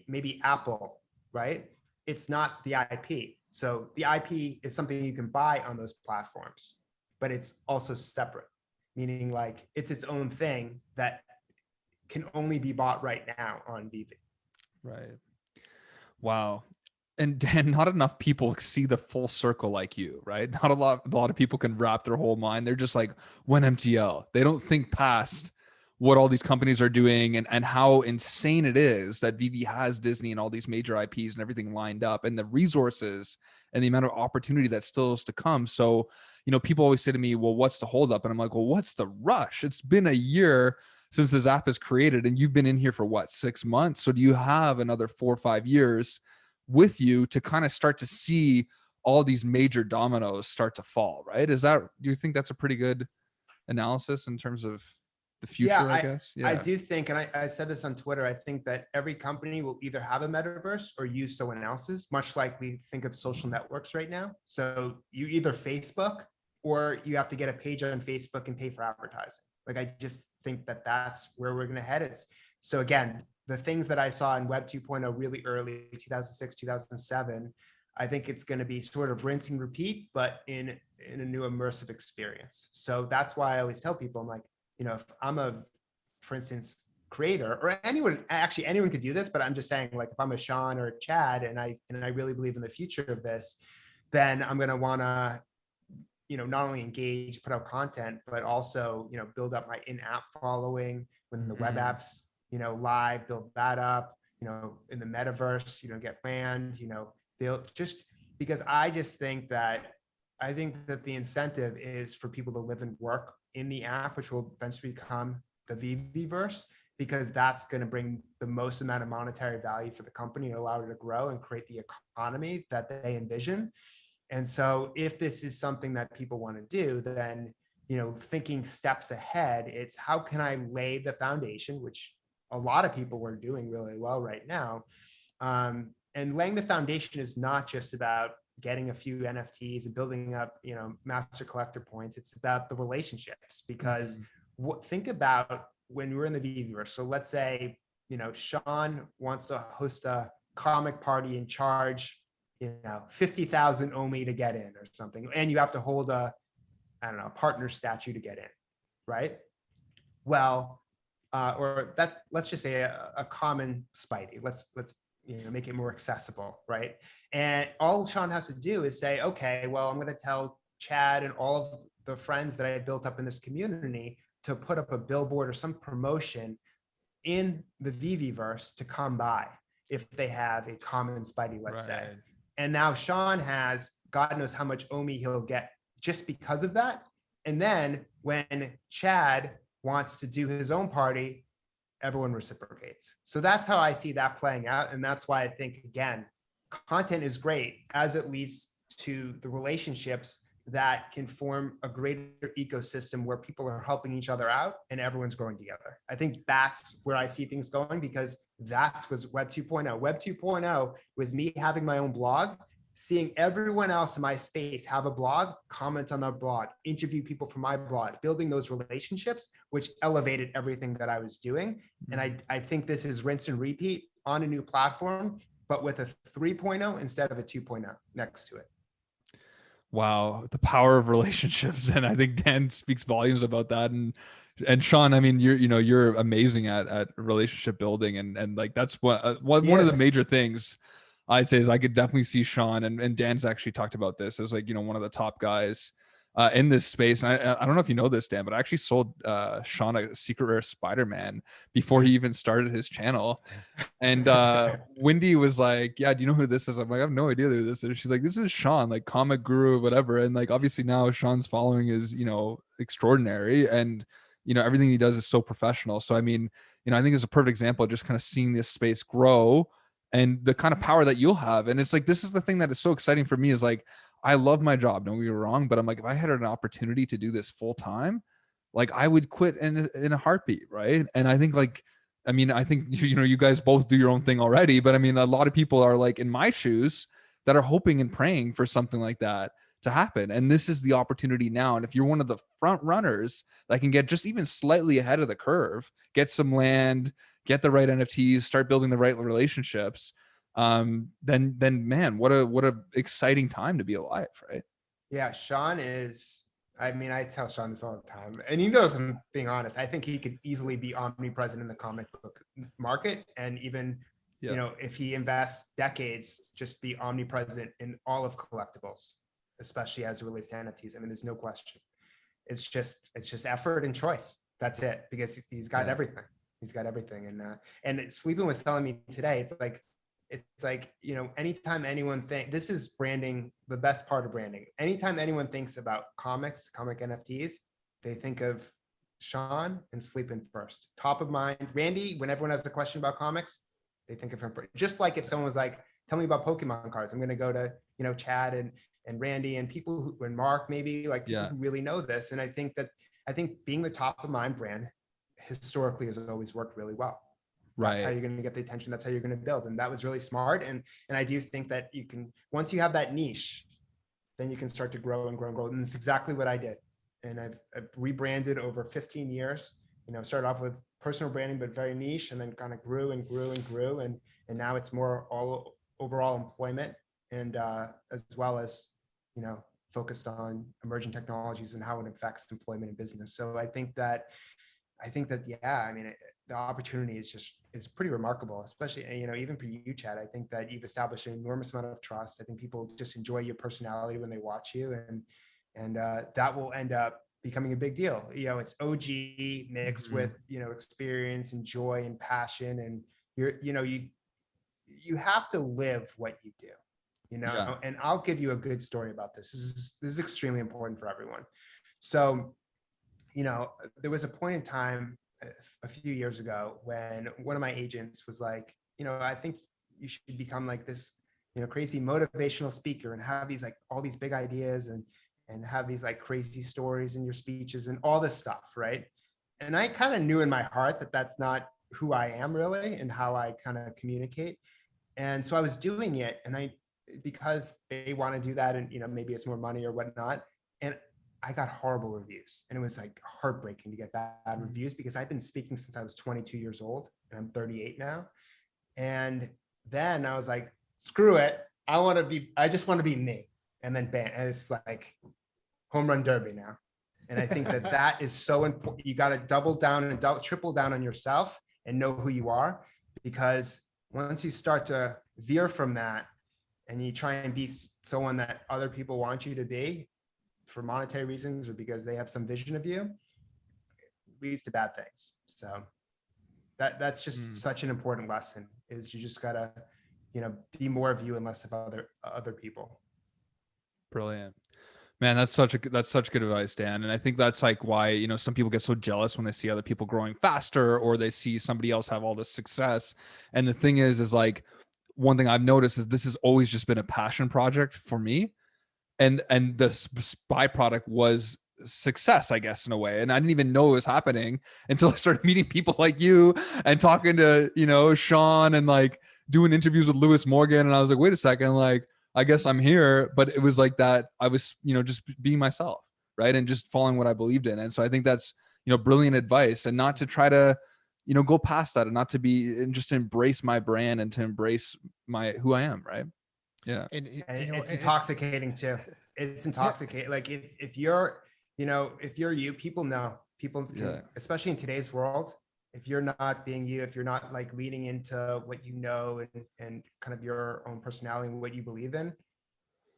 maybe Apple, right? It's not the IP. So the IP is something you can buy on those platforms, but it's also separate, meaning like it's its own thing that can only be bought right now on Veve. Right. Wow. And Dan, not enough people see the full circle like you, right? Not a lot of people can wrap their whole mind. They're just like one MTL. They don't think past what all these companies are doing and how insane it is that Veve has Disney and all these major IPs and everything lined up, and the resources and the amount of opportunity that still is to come. So, people always say to me, well, what's the holdup? And I'm like, well, what's the rush? It's been a year since this app is created, and you've been in here for what, 6 months? So do you have another 4 or 5 years with you to kind of start to see all these major dominoes start to fall, right? Do you think that's a pretty good analysis in terms of the future, I guess? Yeah, I do think, and I said this on Twitter, I think that every company will either have a metaverse or use someone else's, much like we think of social networks right now. So you either Facebook or you have to get a page on Facebook and pay for advertising. Like, I just think that that's where we're going to head. So again, the things that I saw in Web 2.0 really early, 2006, 2007, I think it's going to be sort of rinse and repeat, but in a new immersive experience. So that's why I always tell people, I'm like, if I'm for instance, creator, or anyone could do this, but I'm just saying, like, if I'm a Sean or a Chad and I really believe in the future of this, then I'm going to want to, not only engage, put out content, but also, build up my in-app following when the web apps, live, build that up, in the metaverse, get banned, build, just because I think that the incentive is for people to live and work in the app, which will eventually become the Veveverse, because that's going to bring the most amount of monetary value for the company and allow it to grow and create the economy that they envision. And so if this is something that people want to do, then, thinking steps ahead, it's how can I lay the foundation, which a lot of people are doing really well right now. And laying the foundation is not just about getting a few NFTs and building up, master collector points. It's about the relationships, because think about when we're in the Veveverse. So let's say, Sean wants to host a comic party and charge, 50,000 OMI to get in or something. And you have to hold a partner statue to get in, right? Well, or let's just say a common Spidey. Let's make it more accessible, right? And all Sean has to do is say, okay, well, I'm going to tell Chad and all of the friends that I had built up in this community to put up a billboard or some promotion in the Veveverse to come by if they have a common Spidey, let's say. And now Sean has, God knows how much OMI he'll get just because of that. And then when Chad wants to do his own party, everyone reciprocates. So that's how I see that playing out. And that's why I think, again, content is great as it leads to the relationships that can form a greater ecosystem where people are helping each other out and everyone's growing together. I think that's where I see things going, because that's was Web 2.0. Web 2.0 was me having my own blog, seeing everyone else in my space have a blog, comment on their blog, interview people from my blog, building those relationships, which elevated everything that I was doing. And I think this is rinse and repeat on a new platform, but with a 3.0 instead of a 2.0 next to it. Wow, the power of relationships. And I think Dan speaks volumes about that. And Sean, I mean, you're amazing at relationship building, and like that's one of the major things I'd say is I could definitely see Sean, and Dan's actually talked about this as, like, one of the top guys in this space. And I don't know if you know this, Dan, but I actually sold Sean a secret rare Spider-Man before he even started his channel. And Wendy was like, yeah, do you know who this is? I'm like, I have no idea who this is. She's like, this is Sean, like comic guru, whatever. And like, obviously now Sean's following is, extraordinary. And, everything he does is so professional. So, I mean, I think it's a perfect example of just kind of seeing this space grow and the kind of power that you'll have. And it's like, this is the thing that is so exciting for me, is like, I love my job, don't get me wrong, but I'm like, if I had an opportunity to do this full time, like I would quit in a heartbeat. Right. And I think I think, you guys both do your own thing already, but I mean, a lot of people are like in my shoes that are hoping and praying for something like that to happen. And this is the opportunity now. And if you're one of the front runners that can get just even slightly ahead of the curve, get some land, get the right NFTs, start building the right relationships, then man, what a exciting time to be alive. Right. Yeah. Sean is, I mean, I tell Sean this all the time, and he knows I'm being honest. I think he could easily be omnipresent in the comic book market, and even, if he invests decades, just be omnipresent in all of collectibles, especially as it relates to NFTs. I mean, there's no question. It's just effort and choice. That's it, because he's got everything. He's got everything. And Sleeping was telling me today, it's like, anytime anyone this is branding, the best part of branding. Anytime anyone thinks about comic NFTs, they think of Sean and Sleeping first. Top of mind. Randy, when everyone has a question about comics, they think of him first. Just like if someone was like, tell me about Pokemon cards, I'm going to go to, Chad and Randy and people and Mark, maybe, like people who really know this. And I think being the top of mind brand historically has always worked really well. That's how you're going to get the attention. That's how you're going to build. And that was really smart. And I do think that you can, once you have that niche, then you can start to grow and grow and grow. And it's exactly what I did. And I've rebranded over 15 years, started off with personal branding, but very niche, and then kind of grew and grew and grew. And now it's more all overall employment and as well as, you know, focused on emerging technologies and how it affects employment and business. So I think that, yeah, I mean, the opportunity is pretty remarkable, especially, you know, even for you, Chad. I think that you've established an enormous amount of trust. I think people just enjoy your personality when they watch you, and that will end up becoming a big deal. You know, it's OG mixed with, you know, experience and joy and passion, and you have to live what you do, you know. Yeah. And I'll give you a good story about this. This is extremely important for everyone. So, you know, there was a point in time a few years ago when one of my agents was like, you know, I think you should become like this, you know, crazy motivational speaker and have these like all these big ideas and have these like crazy stories in your speeches and all this stuff, right? And I kind of knew in my heart that that's not who I am really and how I kind of communicate. And so I was doing it, and because they want to do that, and, you know, maybe it's more money or whatnot. And I got horrible reviews, and it was like heartbreaking to get bad reviews, because I've been speaking since I was 22 years old, and I'm 38 now. And then I was like, screw it. I just want to be me. And then bam, and it's like home run derby now. And I think that that is so important. You got to double down and triple down on yourself and know who you are, because once you start to veer from that and you try and be someone that other people want you to be for monetary reasons or because they have some vision of you, it leads to bad things. So that's just such an important lesson, is you just gotta, you know, be more of you and less of other people. Brilliant. Man, that's such good advice, Dan. And I think that's like why, you know, some people get so jealous when they see other people growing faster, or they see somebody else have all this success. And the thing is like, one thing I've noticed is this has always just been a passion project for me. And the byproduct was success, I guess, in a way. And I didn't even know it was happening until I started meeting people like you and talking to, you know, Sean, and like doing interviews with Lewis Morgan. And I was like, wait a second, like, I guess I'm here. But it was like that. I was, you know, just being myself, right? And just following what I believed in. And so I think that's, you know, brilliant advice, and not to try to, you know, go past that, and not to be, and just to embrace my brand and to embrace who I am. Right. Yeah. And it's intoxicating too. It's intoxicating. Like if you're, you know, if you're you, people know. People can, especially in today's world, if you're not being you, if you're not like leaning into what you know and kind of your own personality and what you believe in,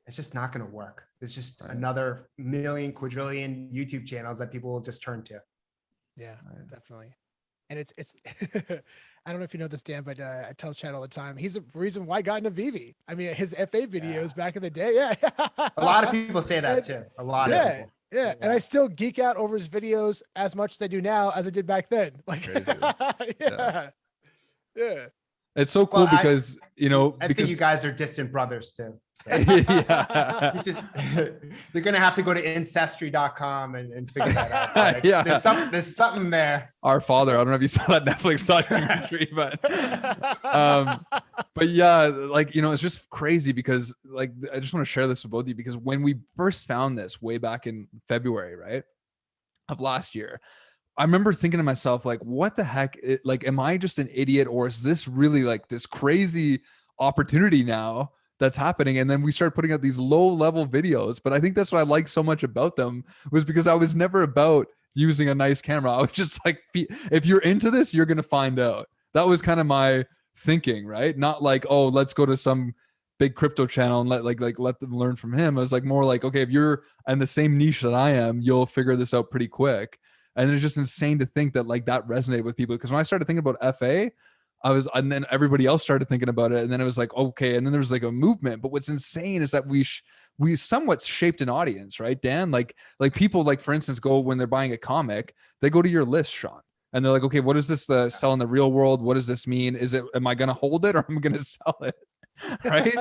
it's just not going to work. It's just another million, quadrillion YouTube channels that people will just turn to. Yeah, definitely. And it's I don't know if you know this, Dan, but I tell Chad all the time, he's the reason why I got into Veve. I mean, his FA videos back in the day. Yeah. A lot of people say that too. A lot of people. Yeah. And I still geek out over his videos as much as I do now as I did back then. Like, yeah. It's so cool because, you know, I think you guys are distant brothers too. So. Yeah. You're going to have to go to ancestry.com and figure that out. Like, there's something there. Our Father. I don't know if you saw that Netflix documentary, but yeah, like, you know, it's just crazy because like, I just want to share this with both of you, because when we first found this way back in February, right, of last year, I remember thinking to myself, like, what the heck? Like, am I just an idiot, or is this really like this crazy opportunity now that's happening? And then we started putting out these low level videos. But I think that's what I like so much about them, was because I was never about using a nice camera. I was just like, if you're into this, you're going to find out. That was kind of my thinking, right? Not like, oh, let's go to some big crypto channel and let them learn from him. I was like, more like, okay, if you're in the same niche that I am, you'll figure this out pretty quick. And it's just insane to think that like that resonated with people. Because when I started thinking about FA, and then everybody else started thinking about it. And then it was like, okay. And then there was like a movement. But what's insane is that we somewhat shaped an audience, right, Dan? Like people, like, for instance, go when they're buying a comic, they go to your list, Sean. And they're like, okay, what does this sell in the real world? What does this mean? Am I going to hold it, or am I going to sell it? Right.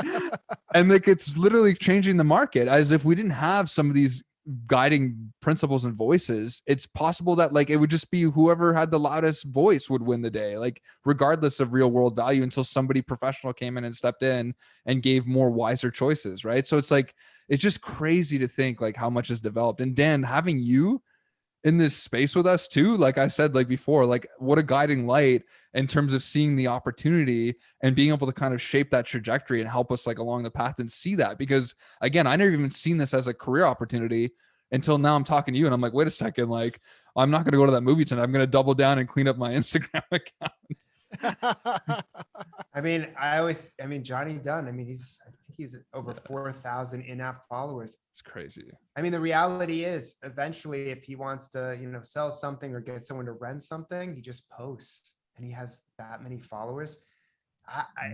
And like, it's literally changing the market. As if we didn't have some of these guiding principles and voices, it's possible that like it would just be whoever had the loudest voice would win the day, like regardless of real world value, until somebody professional came in and stepped in and gave more wiser choices, right? So it's like, it's just crazy to think like how much has developed. And Dan, having you in this space with us too. Like I said, like before, like what a guiding light in terms of seeing the opportunity and being able to kind of shape that trajectory and help us like along the path and see that. Because again, I never even seen this as a career opportunity until now. I'm talking to you and I'm like, wait a second, like I'm not going to go to that movie tonight. I'm going to double down and clean up my Instagram account. I mean, Johnny Dunn, I think he's over 4,000 in-app followers. It's crazy. I mean, the reality is eventually if he wants to, sell something or get someone to rent something, he just posts and he has that many followers.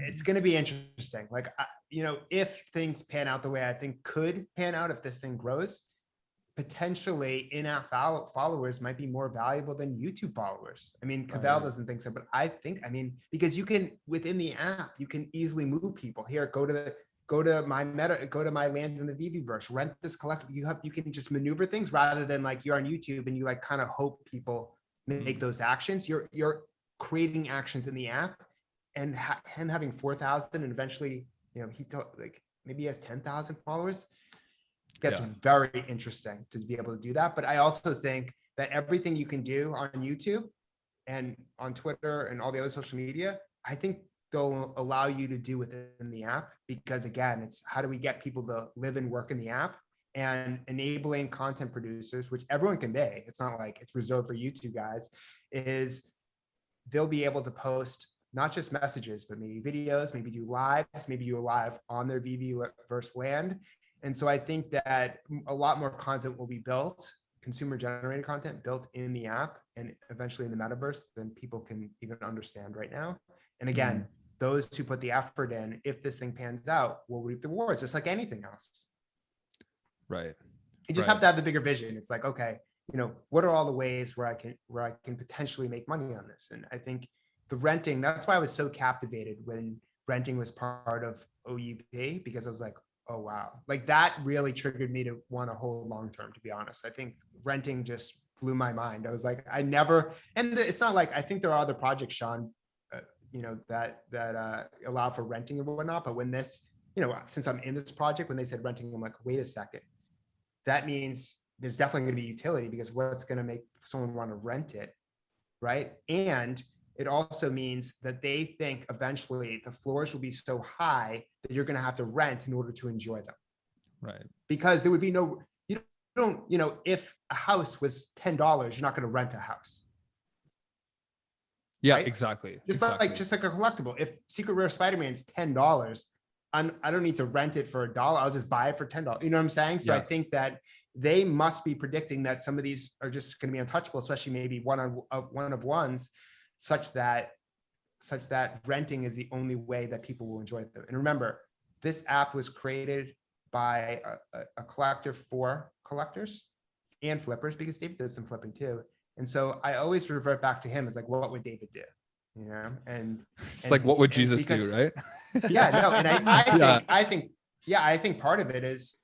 It's going to be interesting. Like, if things pan out the way I think could pan out, if this thing grows, potentially in-app followers might be more valuable than YouTube followers. I mean, Cavell doesn't think so, but I think, because you can, within the app, you can easily move people. Here, go to my land in the Veveverse, rent this collectible. You can just maneuver things rather than like you're on YouTube and you like kind of hope people make those actions. You're creating actions in the app, and him having 4,000 and eventually, maybe he has 10,000 followers. Gets very interesting to be able to do that. But I also think that everything you can do on YouTube and on Twitter and all the other social media, I think they'll allow you to do within the app, because again, it's how do we get people to live and work in the app, and enabling content producers, which everyone can be. It's not like it's reserved for YouTube guys, is they'll be able to post not just messages, but maybe videos, maybe do lives, maybe do a live on their Veveverse land. And so I think that a lot more content will be built, consumer generated content built in the app and eventually in the metaverse than people can even understand right now. And again, those who put the effort in, if this thing pans out, will reap the rewards, just like anything else. Right. You just have to have the bigger vision. It's like, okay, what are all the ways where I can potentially make money on this? And I think the renting, that's why I was so captivated when renting was part of OUP, because I was like, oh, wow. Like that really triggered me to want to hold long-term, to be honest. I think renting just blew my mind. I was like, and it's not like, I think there are other projects, Sean, that allow for renting and whatnot. But when this, since I'm in this project, when they said renting, I'm like, wait a second. That means there's definitely going to be utility, because what's going to make someone want to rent it, right? And it also means that they think eventually the floors will be so high that you're going to have to rent in order to enjoy them. Right. Because there would be if a house was $10, you're not going to rent a house. Yeah, right? exactly. Just like a collectible. If Secret Rare Spider-Man's $10, I don't need to rent it for $1. I'll just buy it for $10. You know what I'm saying? So I think that they must be predicting that some of these are just going to be untouchable, especially maybe one of ones, such that renting is the only way that people will enjoy them. And remember, this app was created by a collector for collectors and flippers, because David does some flipping too. And so I always revert back to him as like, what would David do? And it's like, what would Jesus do, right? And I think part of it is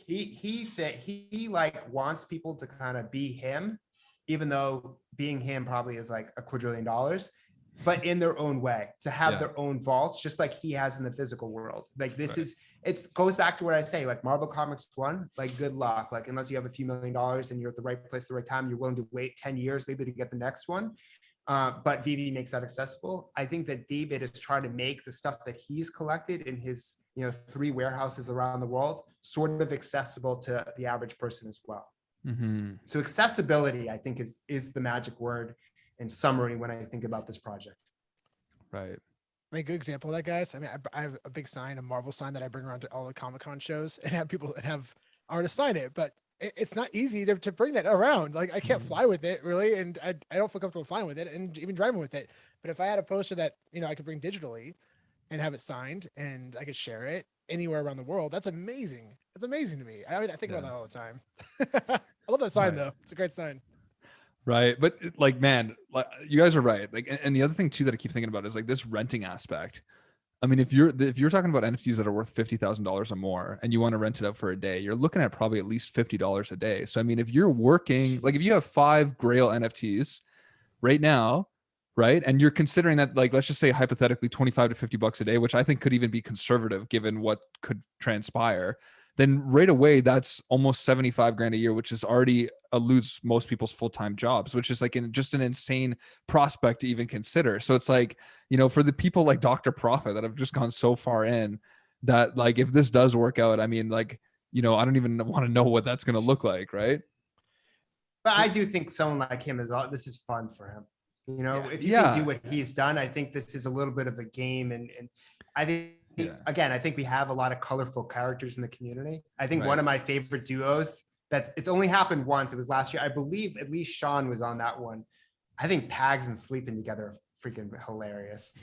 he like wants people to kind of be him, even though being him probably is like $2 quadrillion, but in their own way, to have their own vaults, just like he has in the physical world. Like this it goes back to what I say, like Marvel Comics 1, like good luck. Like unless you have a few $1 million and you're at the right place at the right time, you're willing to wait 10 years maybe to get the next one. But Veve makes that accessible. I think that David is trying to make the stuff that he's collected in his 3 warehouses around the world sort of accessible to the average person as well. Mm-hmm. So accessibility, I think, is the magic word in summary when I think about this project. Right. I mean, a good example of that, guys. I mean, I have a big sign, a Marvel sign that I bring around to all the Comic-Con shows and have people that have artists sign it, but it's not easy to bring that around. Like I can't fly with it really. And I don't feel comfortable flying with it and even driving with it. But if I had a poster that, I could bring digitally and have it signed and I could share it anywhere around the world, that's amazing. That's amazing to me. I think about that all the time. I love that sign though. It's a great sign. Right. But like, man, like you guys are right. Like, and the other thing too, that I keep thinking about is like this renting aspect. I mean, if you're talking about NFTs that are worth $50,000 or more and you want to rent it out for a day, you're looking at probably at least $50 a day. So, I mean, if you're working, like if you have 5 grail NFTs right now, right. And you're considering that, like, let's just say hypothetically 25 to $50 a day, which I think could even be conservative given what could transpire, then right away, that's almost 75 grand a year, which is already eludes most people's full-time jobs, which is like just an insane prospect to even consider. So it's like, for the people like Dr. Profit that have just gone so far in, that like, if this does work out, I mean, like, I don't even want to know what that's going to look like, right? But I do think someone like him this is fun for him. If you can do what he's done, I think this is a little bit of a game. And I think, again, I think we have a lot of colorful characters in the community. I think one of my favorite duos it's only happened once. It was last year. I believe at least Sean was on that one. I think Pags and Sleeping together are freaking hilarious.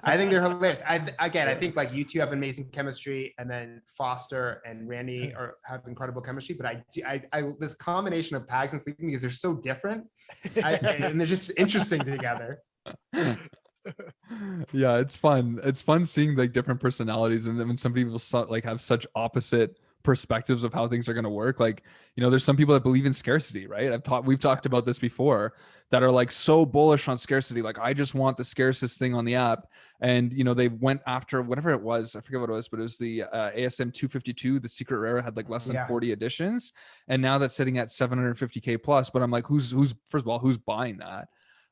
I think they're hilarious. I think like you two have amazing chemistry, and then Foster and Randy have incredible chemistry. But I this combination of Pags and Sleeping, because they're so different, and they're just interesting together. Yeah, it's fun. It's fun seeing like different personalities, and then when some people like have such opposite perspectives of how things are going to work. Like, there's some people that believe in scarcity, right? We've talked about this before, that are like so bullish on scarcity. Like, I just want the scarcest thing on the app. And, they went after whatever it was. I forget what it was, but it was the ASM 252. The secret rare had like less than 40 editions. And now that's sitting at 750K plus. But I'm like, who's first of all, who's buying that?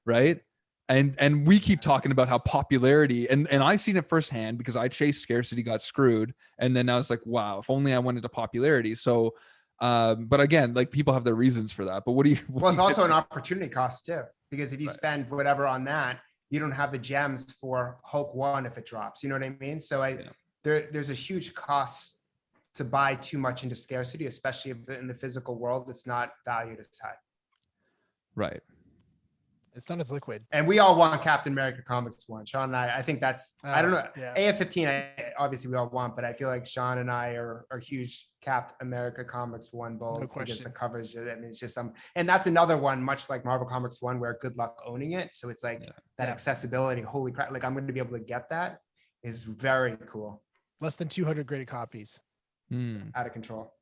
Right. And we keep talking about how popularity, and I seen it firsthand because I chased scarcity, got screwed. And then I was like, wow, if only I went into popularity. So, but again, like, people have their reasons for that. But well, it's also an opportunity cost too, because if you spend whatever on that, you don't have the gems for Hulk 1 if it drops. You know what I mean? So there's a huge cost to buy too much into scarcity, especially if in the physical world, it's not valued as high. Right. It's not as liquid. And we all want Captain America Comics 1. Sean and I think that's, I don't know. Yeah. AF15, obviously we all want, but I feel like Sean and I are huge Captain America Comics 1 bulls, because the coverage, I mean, it's just and that's another one, much like Marvel Comics 1, where good luck owning it. So it's like that accessibility. Holy crap. Like, I'm going to be able to get that is very cool. Less than 200 graded copies. Out of control.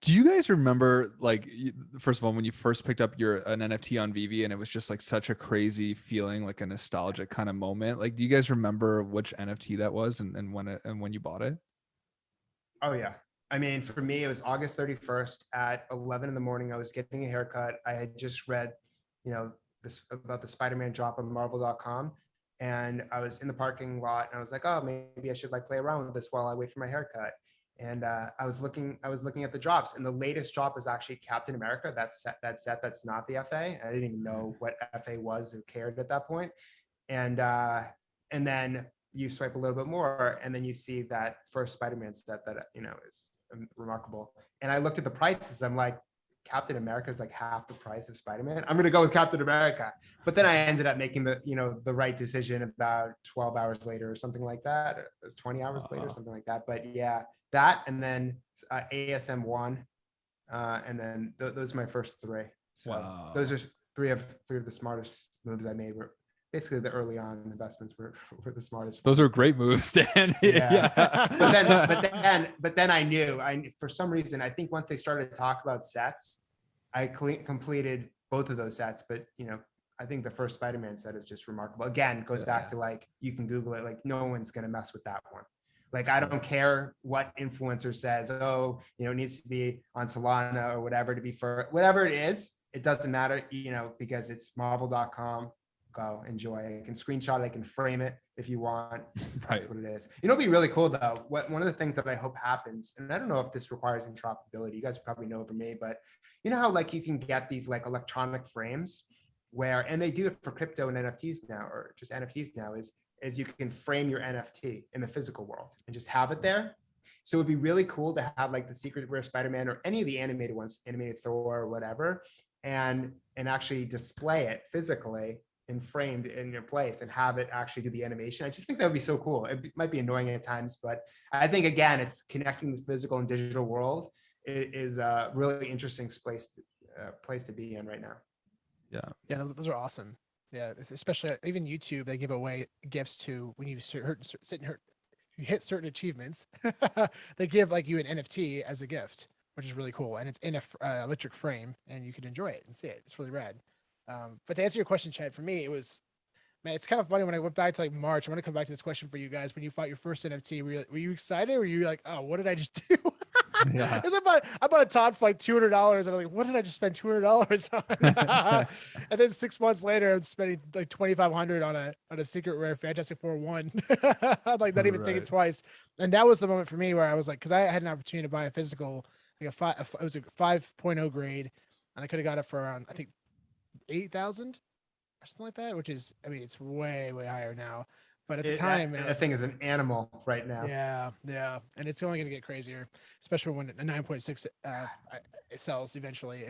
Do you guys remember, like, first of all, when you first picked up an NFT on Veve, and it was just like such a crazy feeling, like a nostalgic kind of moment? Like, do you guys remember which NFT that was and when you bought it? Oh yeah. I mean, for me, it was August 31st at 11 in the morning. I was getting a haircut. I had just read, this about the Spider-Man drop on marvel.com. And I was in the parking lot, and I was like, oh, maybe I should like play around with this while I wait for my haircut. And I was looking at the drops, and the latest drop was actually Captain America. That set that's not the FA. I didn't even know what FA was or cared at that point. And then you swipe a little bit more, and then you see that first Spider-Man set that is remarkable. And I looked at the prices. I'm like, Captain America is like half the price of Spider-Man. I'm gonna go with Captain America. But then I ended up making the right decision about 12 hours later or something like that. It was 20 hours later, something like that. But yeah. That, and then ASM 1, and then those are my first three. So those are three of the smartest moves I made. Were basically the early on investments were the smartest. Those are great moves, Dan. But then I knew, for some reason, I think once they started to talk about sets, I completed both of those sets. But I think the first Spider-Man set is just remarkable. Again, goes back to like, you can Google it. Like, no one's gonna mess with that one. Like, I don't care what influencer says, it needs to be on Solana or whatever to be for whatever it is. It doesn't matter, because it's marvel.com. Go enjoy. I can screenshot it. I can frame it if you want. That's what it is. It'll be really cool though. One of the things that I hope happens, and I don't know if this requires interoperability. You guys probably know over me, but you know how like you can get these like electronic frames and they do it for crypto and NFTs now, or just NFTs now, is you can frame your NFT in the physical world and just have it there. So it'd be really cool to have like the Secret Rare Spider-Man or any of the animated ones, animated Thor or whatever, and actually display it physically and framed in your place and have it actually do the animation. I just think that would be so cool. It might be annoying at times, but I think, again, it's connecting this physical and digital world is a really interesting place to be in right now. Yeah, those are awesome. Yeah, especially even YouTube, they give away gifts to when you hit certain achievements. They give like you an NFT as a gift, which is really cool, and it's in a electric frame, and you can enjoy it and see it. It's really rad. But to answer your question, Chad, for me, it was, man, it's kind of funny when I went back to like March. I want to come back to this question for you guys. When you fought your first NFT, were you excited? Or were you like, oh, what did I just do? Yeah. Because I bought a Todd for like $200, and I'm like, what did I just spend $200 on? And then 6 months later, I'm spending like 2,500 on a secret rare Fantastic Four 1. I'm like not even thinking Right. twice. And that was the moment for me where I was like, because I had an opportunity to buy a physical, like it was a 5.0 grade, and I could have got it for around, I think, 8,000 or something like that, which is, I mean, it's way, way higher now. But at the time, man, I That was thing like, is an animal right now. yeah, yeah, and it's only going to get crazier, especially when a 9.6 it sells eventually.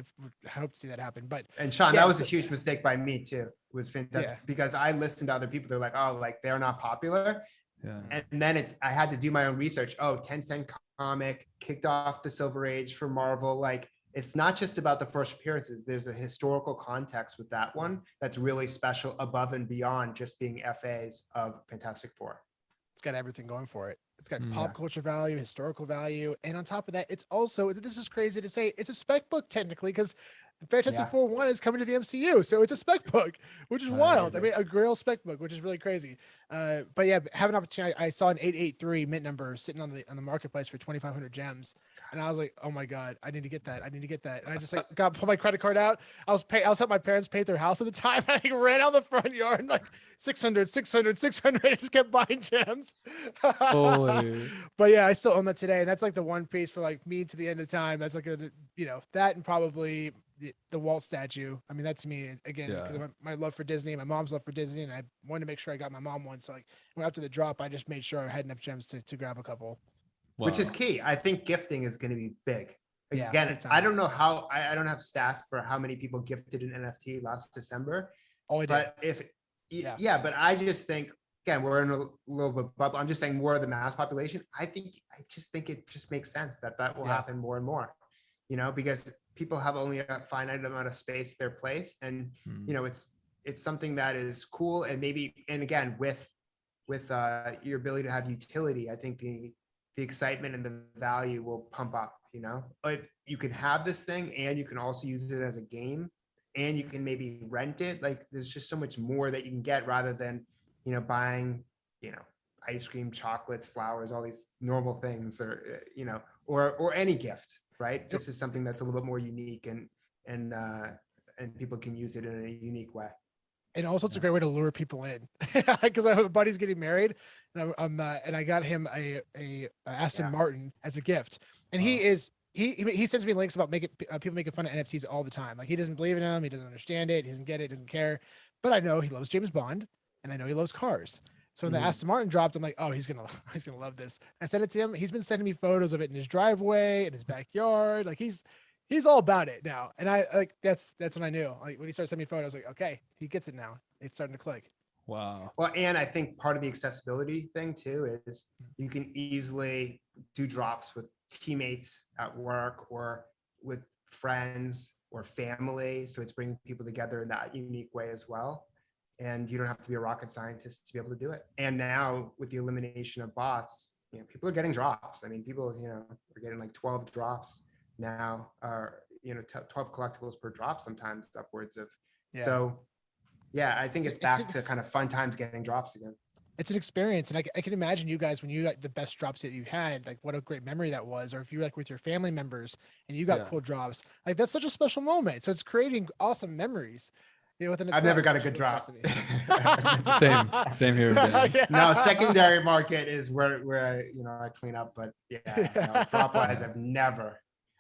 I hope to see that happen. But And Sean, yeah, that was so, a huge mistake by me too. It was fantastic yeah, because I listened to other people. They're like, oh, like they're not popular. Yeah. And then I had to do my own research. Oh, 10-cent comic kicked off the Silver Age for Marvel. Like it's not just about the first appearances. There's a historical context with that one that's really special above and beyond just being FAs of Fantastic Four. it's got everything going for it. It's got Mm. pop culture value, historical value, and on top of that, it's also, this is crazy to say, it's a spec book technically, because Fantastic Yeah. Four 1 is coming to the MCU, so it's a spec book, which is wild. I Amazing. mean, a Grail spec book, which is really crazy. But yeah, have an opportunity. I saw an 883 mint number sitting on the marketplace for 2,500 gems, and I was like, oh my god, I need to get that. I need to get that. And I just like pull my credit card out. I was helping my parents pay their house at the time. I like, ran out the front yard and like 600, 600, 600. I just kept buying gems. Holy. But yeah, I still own that today, and that's like the one piece for like me to the end of time. That's like a, that and probably the Walt statue. I mean, that's me again, because Yeah. of my love for Disney, my mom's love for Disney, and I wanted to make sure I got my mom one. So like, after the drop, I just made sure I had enough gems to grab a couple. Which is Wow. key. I think gifting is going to be big. Yeah, Again, big time. I don't know how, I don't have stats for how many people gifted an NFT last December, All I did. but if, yeah, but I just think, again, we're in a little bit bubble. I'm just saying more of the mass population. I just think it just makes sense that will Yeah. happen more and more, because people have only a finite amount of space, their place. And, it's something that is cool. And maybe, and again, with your ability to have utility, I think the excitement and the value will pump up, But you can have this thing and you can also use it as a game and you can maybe rent it. Like there's just so much more that you can get rather than, buying, ice cream, chocolates, flowers, all these normal things or, or any gift, right? This is something that's a little bit more unique and people can use it in a unique way. And also, it's a great way to lure people in, because I have a buddy's getting married, and and I got him a Aston Martin as a gift, and he sends me links about people making fun of NFTs all the time. Like he doesn't believe in them, he doesn't understand it, he doesn't get it, doesn't care. But I know he loves James Bond, and I know he loves cars. So when the Aston Martin dropped, I'm like, oh, he's gonna love this. I sent it to him. He's been sending me photos of it in his driveway, in his backyard. Like he's all about it now. And I like that's when I knew. Like when he started sending me photos, like, okay, he gets it now. It's starting to click. Wow. Well, and I think part of the accessibility thing too is you can easily do drops with teammates at work or with friends or family. So it's bringing people together in that unique way as well. And you don't have to be a rocket scientist to be able to do it. And now with the elimination of bots, people are getting drops. I mean, people, are getting like 12 drops now, or 12 collectibles per drop, sometimes upwards of. Yeah. So yeah, I think it's back to kind of fun times getting drops again. It's an experience, and I can imagine you guys when you got the best drops that you had, like what a great memory that was. Or if you like with your family members and you got cool drops, like that's such a special moment. So it's creating awesome memories. Within I've never got a good drop. Same here. Yeah. No, secondary market is where I clean up, but no, drop wise,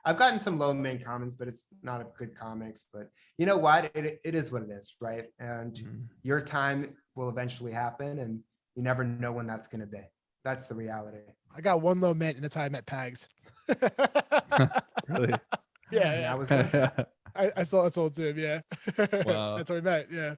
I've gotten some low mint comments, but it's not a good comics. But you know what? It is what it is, right? And your time will eventually happen, and you never know when that's going to be. That's the reality. I got one low mint, and that's how I met Pags. Really? Yeah. That was good. I sold to him. Yeah. Wow. That's how we met. Yeah.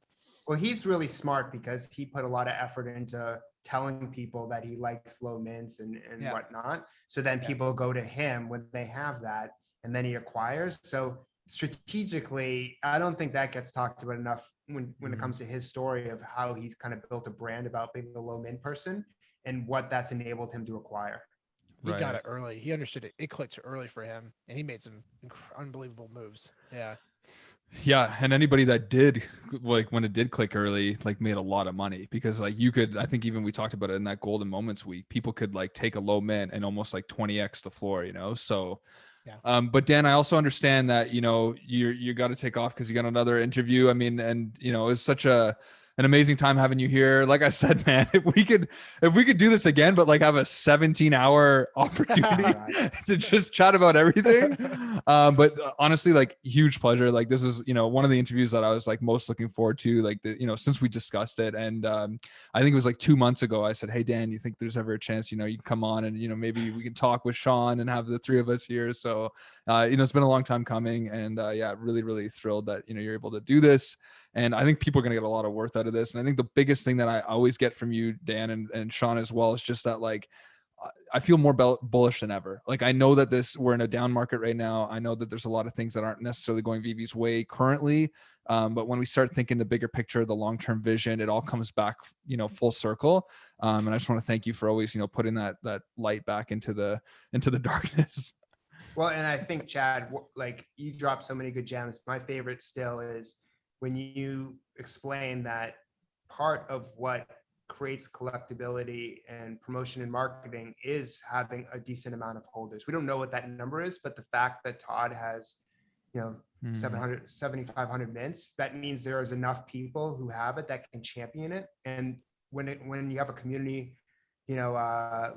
Well, he's really smart because he put a lot of effort into telling people that he likes low mints and whatnot. So then people go to him when they have that, and then he acquires. So strategically, I don't think that gets talked about enough when it comes to his story of how he's kind of built a brand about being a low mint person and what that's enabled him to acquire. He got it early. He understood it. It clicked early for him, and he made some unbelievable moves. Yeah. Yeah, and anybody that did, like when it did click early, like made a lot of money, because like you could, I think even we talked about it in that golden moments week, people could like take a low mint and almost like 20x the floor, you know? So Yeah. but Dan, I also understand that, you know, you got to take off because you got another interview. I mean, and you know, it's such an amazing time having you here. Like I said, man, if we could do this again, but like have a 17-hour opportunity to just chat about everything. But honestly, like huge pleasure. Like this is, you know, one of the interviews that I was like most looking forward to, like you know, since we discussed it. And I think it was like 2 months ago, I said, hey Dan, you think there's ever a chance, you know, you can come on and, you know, maybe we can talk with Sean and have the three of us here. So, you know, it's been a long time coming, and yeah, really, really thrilled that, you know, you're able to do this. And I think people are going to get a lot of worth out of this. And I think the biggest thing that I always get from you, Dan, and Sean as well, is just that, like, I feel more bullish than ever. Like, I know that we're in a down market right now. I know that there's a lot of things that aren't necessarily going Veve's way currently. But when we start thinking the bigger picture, the long-term vision, it all comes back, you know, full circle. And I just want to thank you for always, you know, putting that light back into the darkness. Well, and I think, Chad, like you dropped so many good gems. My favorite still is when you explain that part of what creates collectability and promotion and marketing is having a decent amount of holders. We don't know what that number is, but the fact that Todd has, you know, 7,500 mints, that means there is enough people who have it that can champion it. And when you have a community, you know,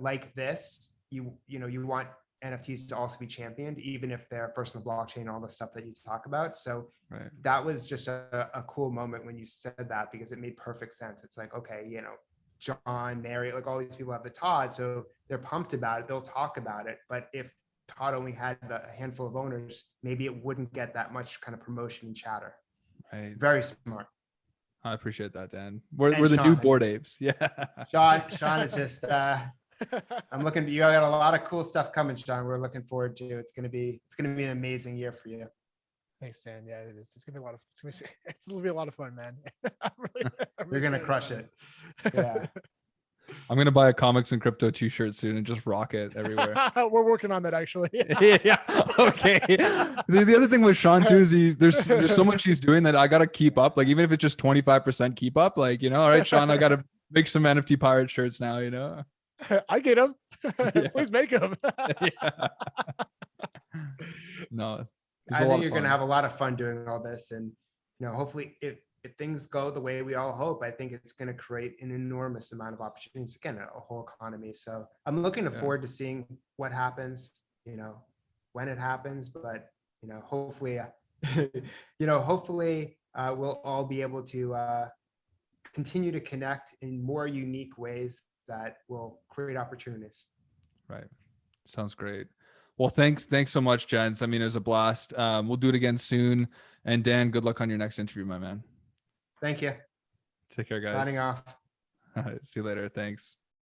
like this, you know, you want NFTs to also be championed, even if they're first on the blockchain and all the stuff that you talk about. So that was just a cool moment when you said that, because it made perfect sense. It's like, okay, you know, John, Mary, like all these people have the Todd, so they're pumped about it. They'll talk about it. But if Todd only had a handful of owners, maybe it wouldn't get that much kind of promotion and chatter. Right. Very smart. I appreciate that, Dan. We're the new Bored Apes. Yeah. Sean is just, I'm looking, you got a lot of cool stuff coming, Sean. We're looking forward to it. It's going to be an amazing year for you. Thanks, Dan. Yeah, it is. It's gonna be a lot of. It's gonna be a lot of fun, man. You're gonna crush it. Yeah. I'm gonna buy a comics and crypto T-shirt soon and just rock it everywhere. We're working on that, actually. Yeah. Okay. The other thing with Sean too is there's so much he's doing that I gotta keep up. Like even if it's just 25% keep up, like, you know, all right, Sean, I gotta make some NFT pirate shirts now, you know. I get them. Yeah. Please make them. Yeah. No. I think you're going to have a lot of fun doing all this. And, you know, hopefully if things go the way we all hope, I think it's going to create an enormous amount of opportunities, again, a whole economy. So I'm looking forward to seeing what happens, you know, when it happens, but, you know, hopefully, we'll all be able to continue to connect in more unique ways that will create opportunities. Right. Sounds great. Well, thanks so much, gents. I mean, it was a blast. We'll do it again soon. And Dan, good luck on your next interview, my man. Thank you. Take care, guys. Signing off. See you later. Thanks.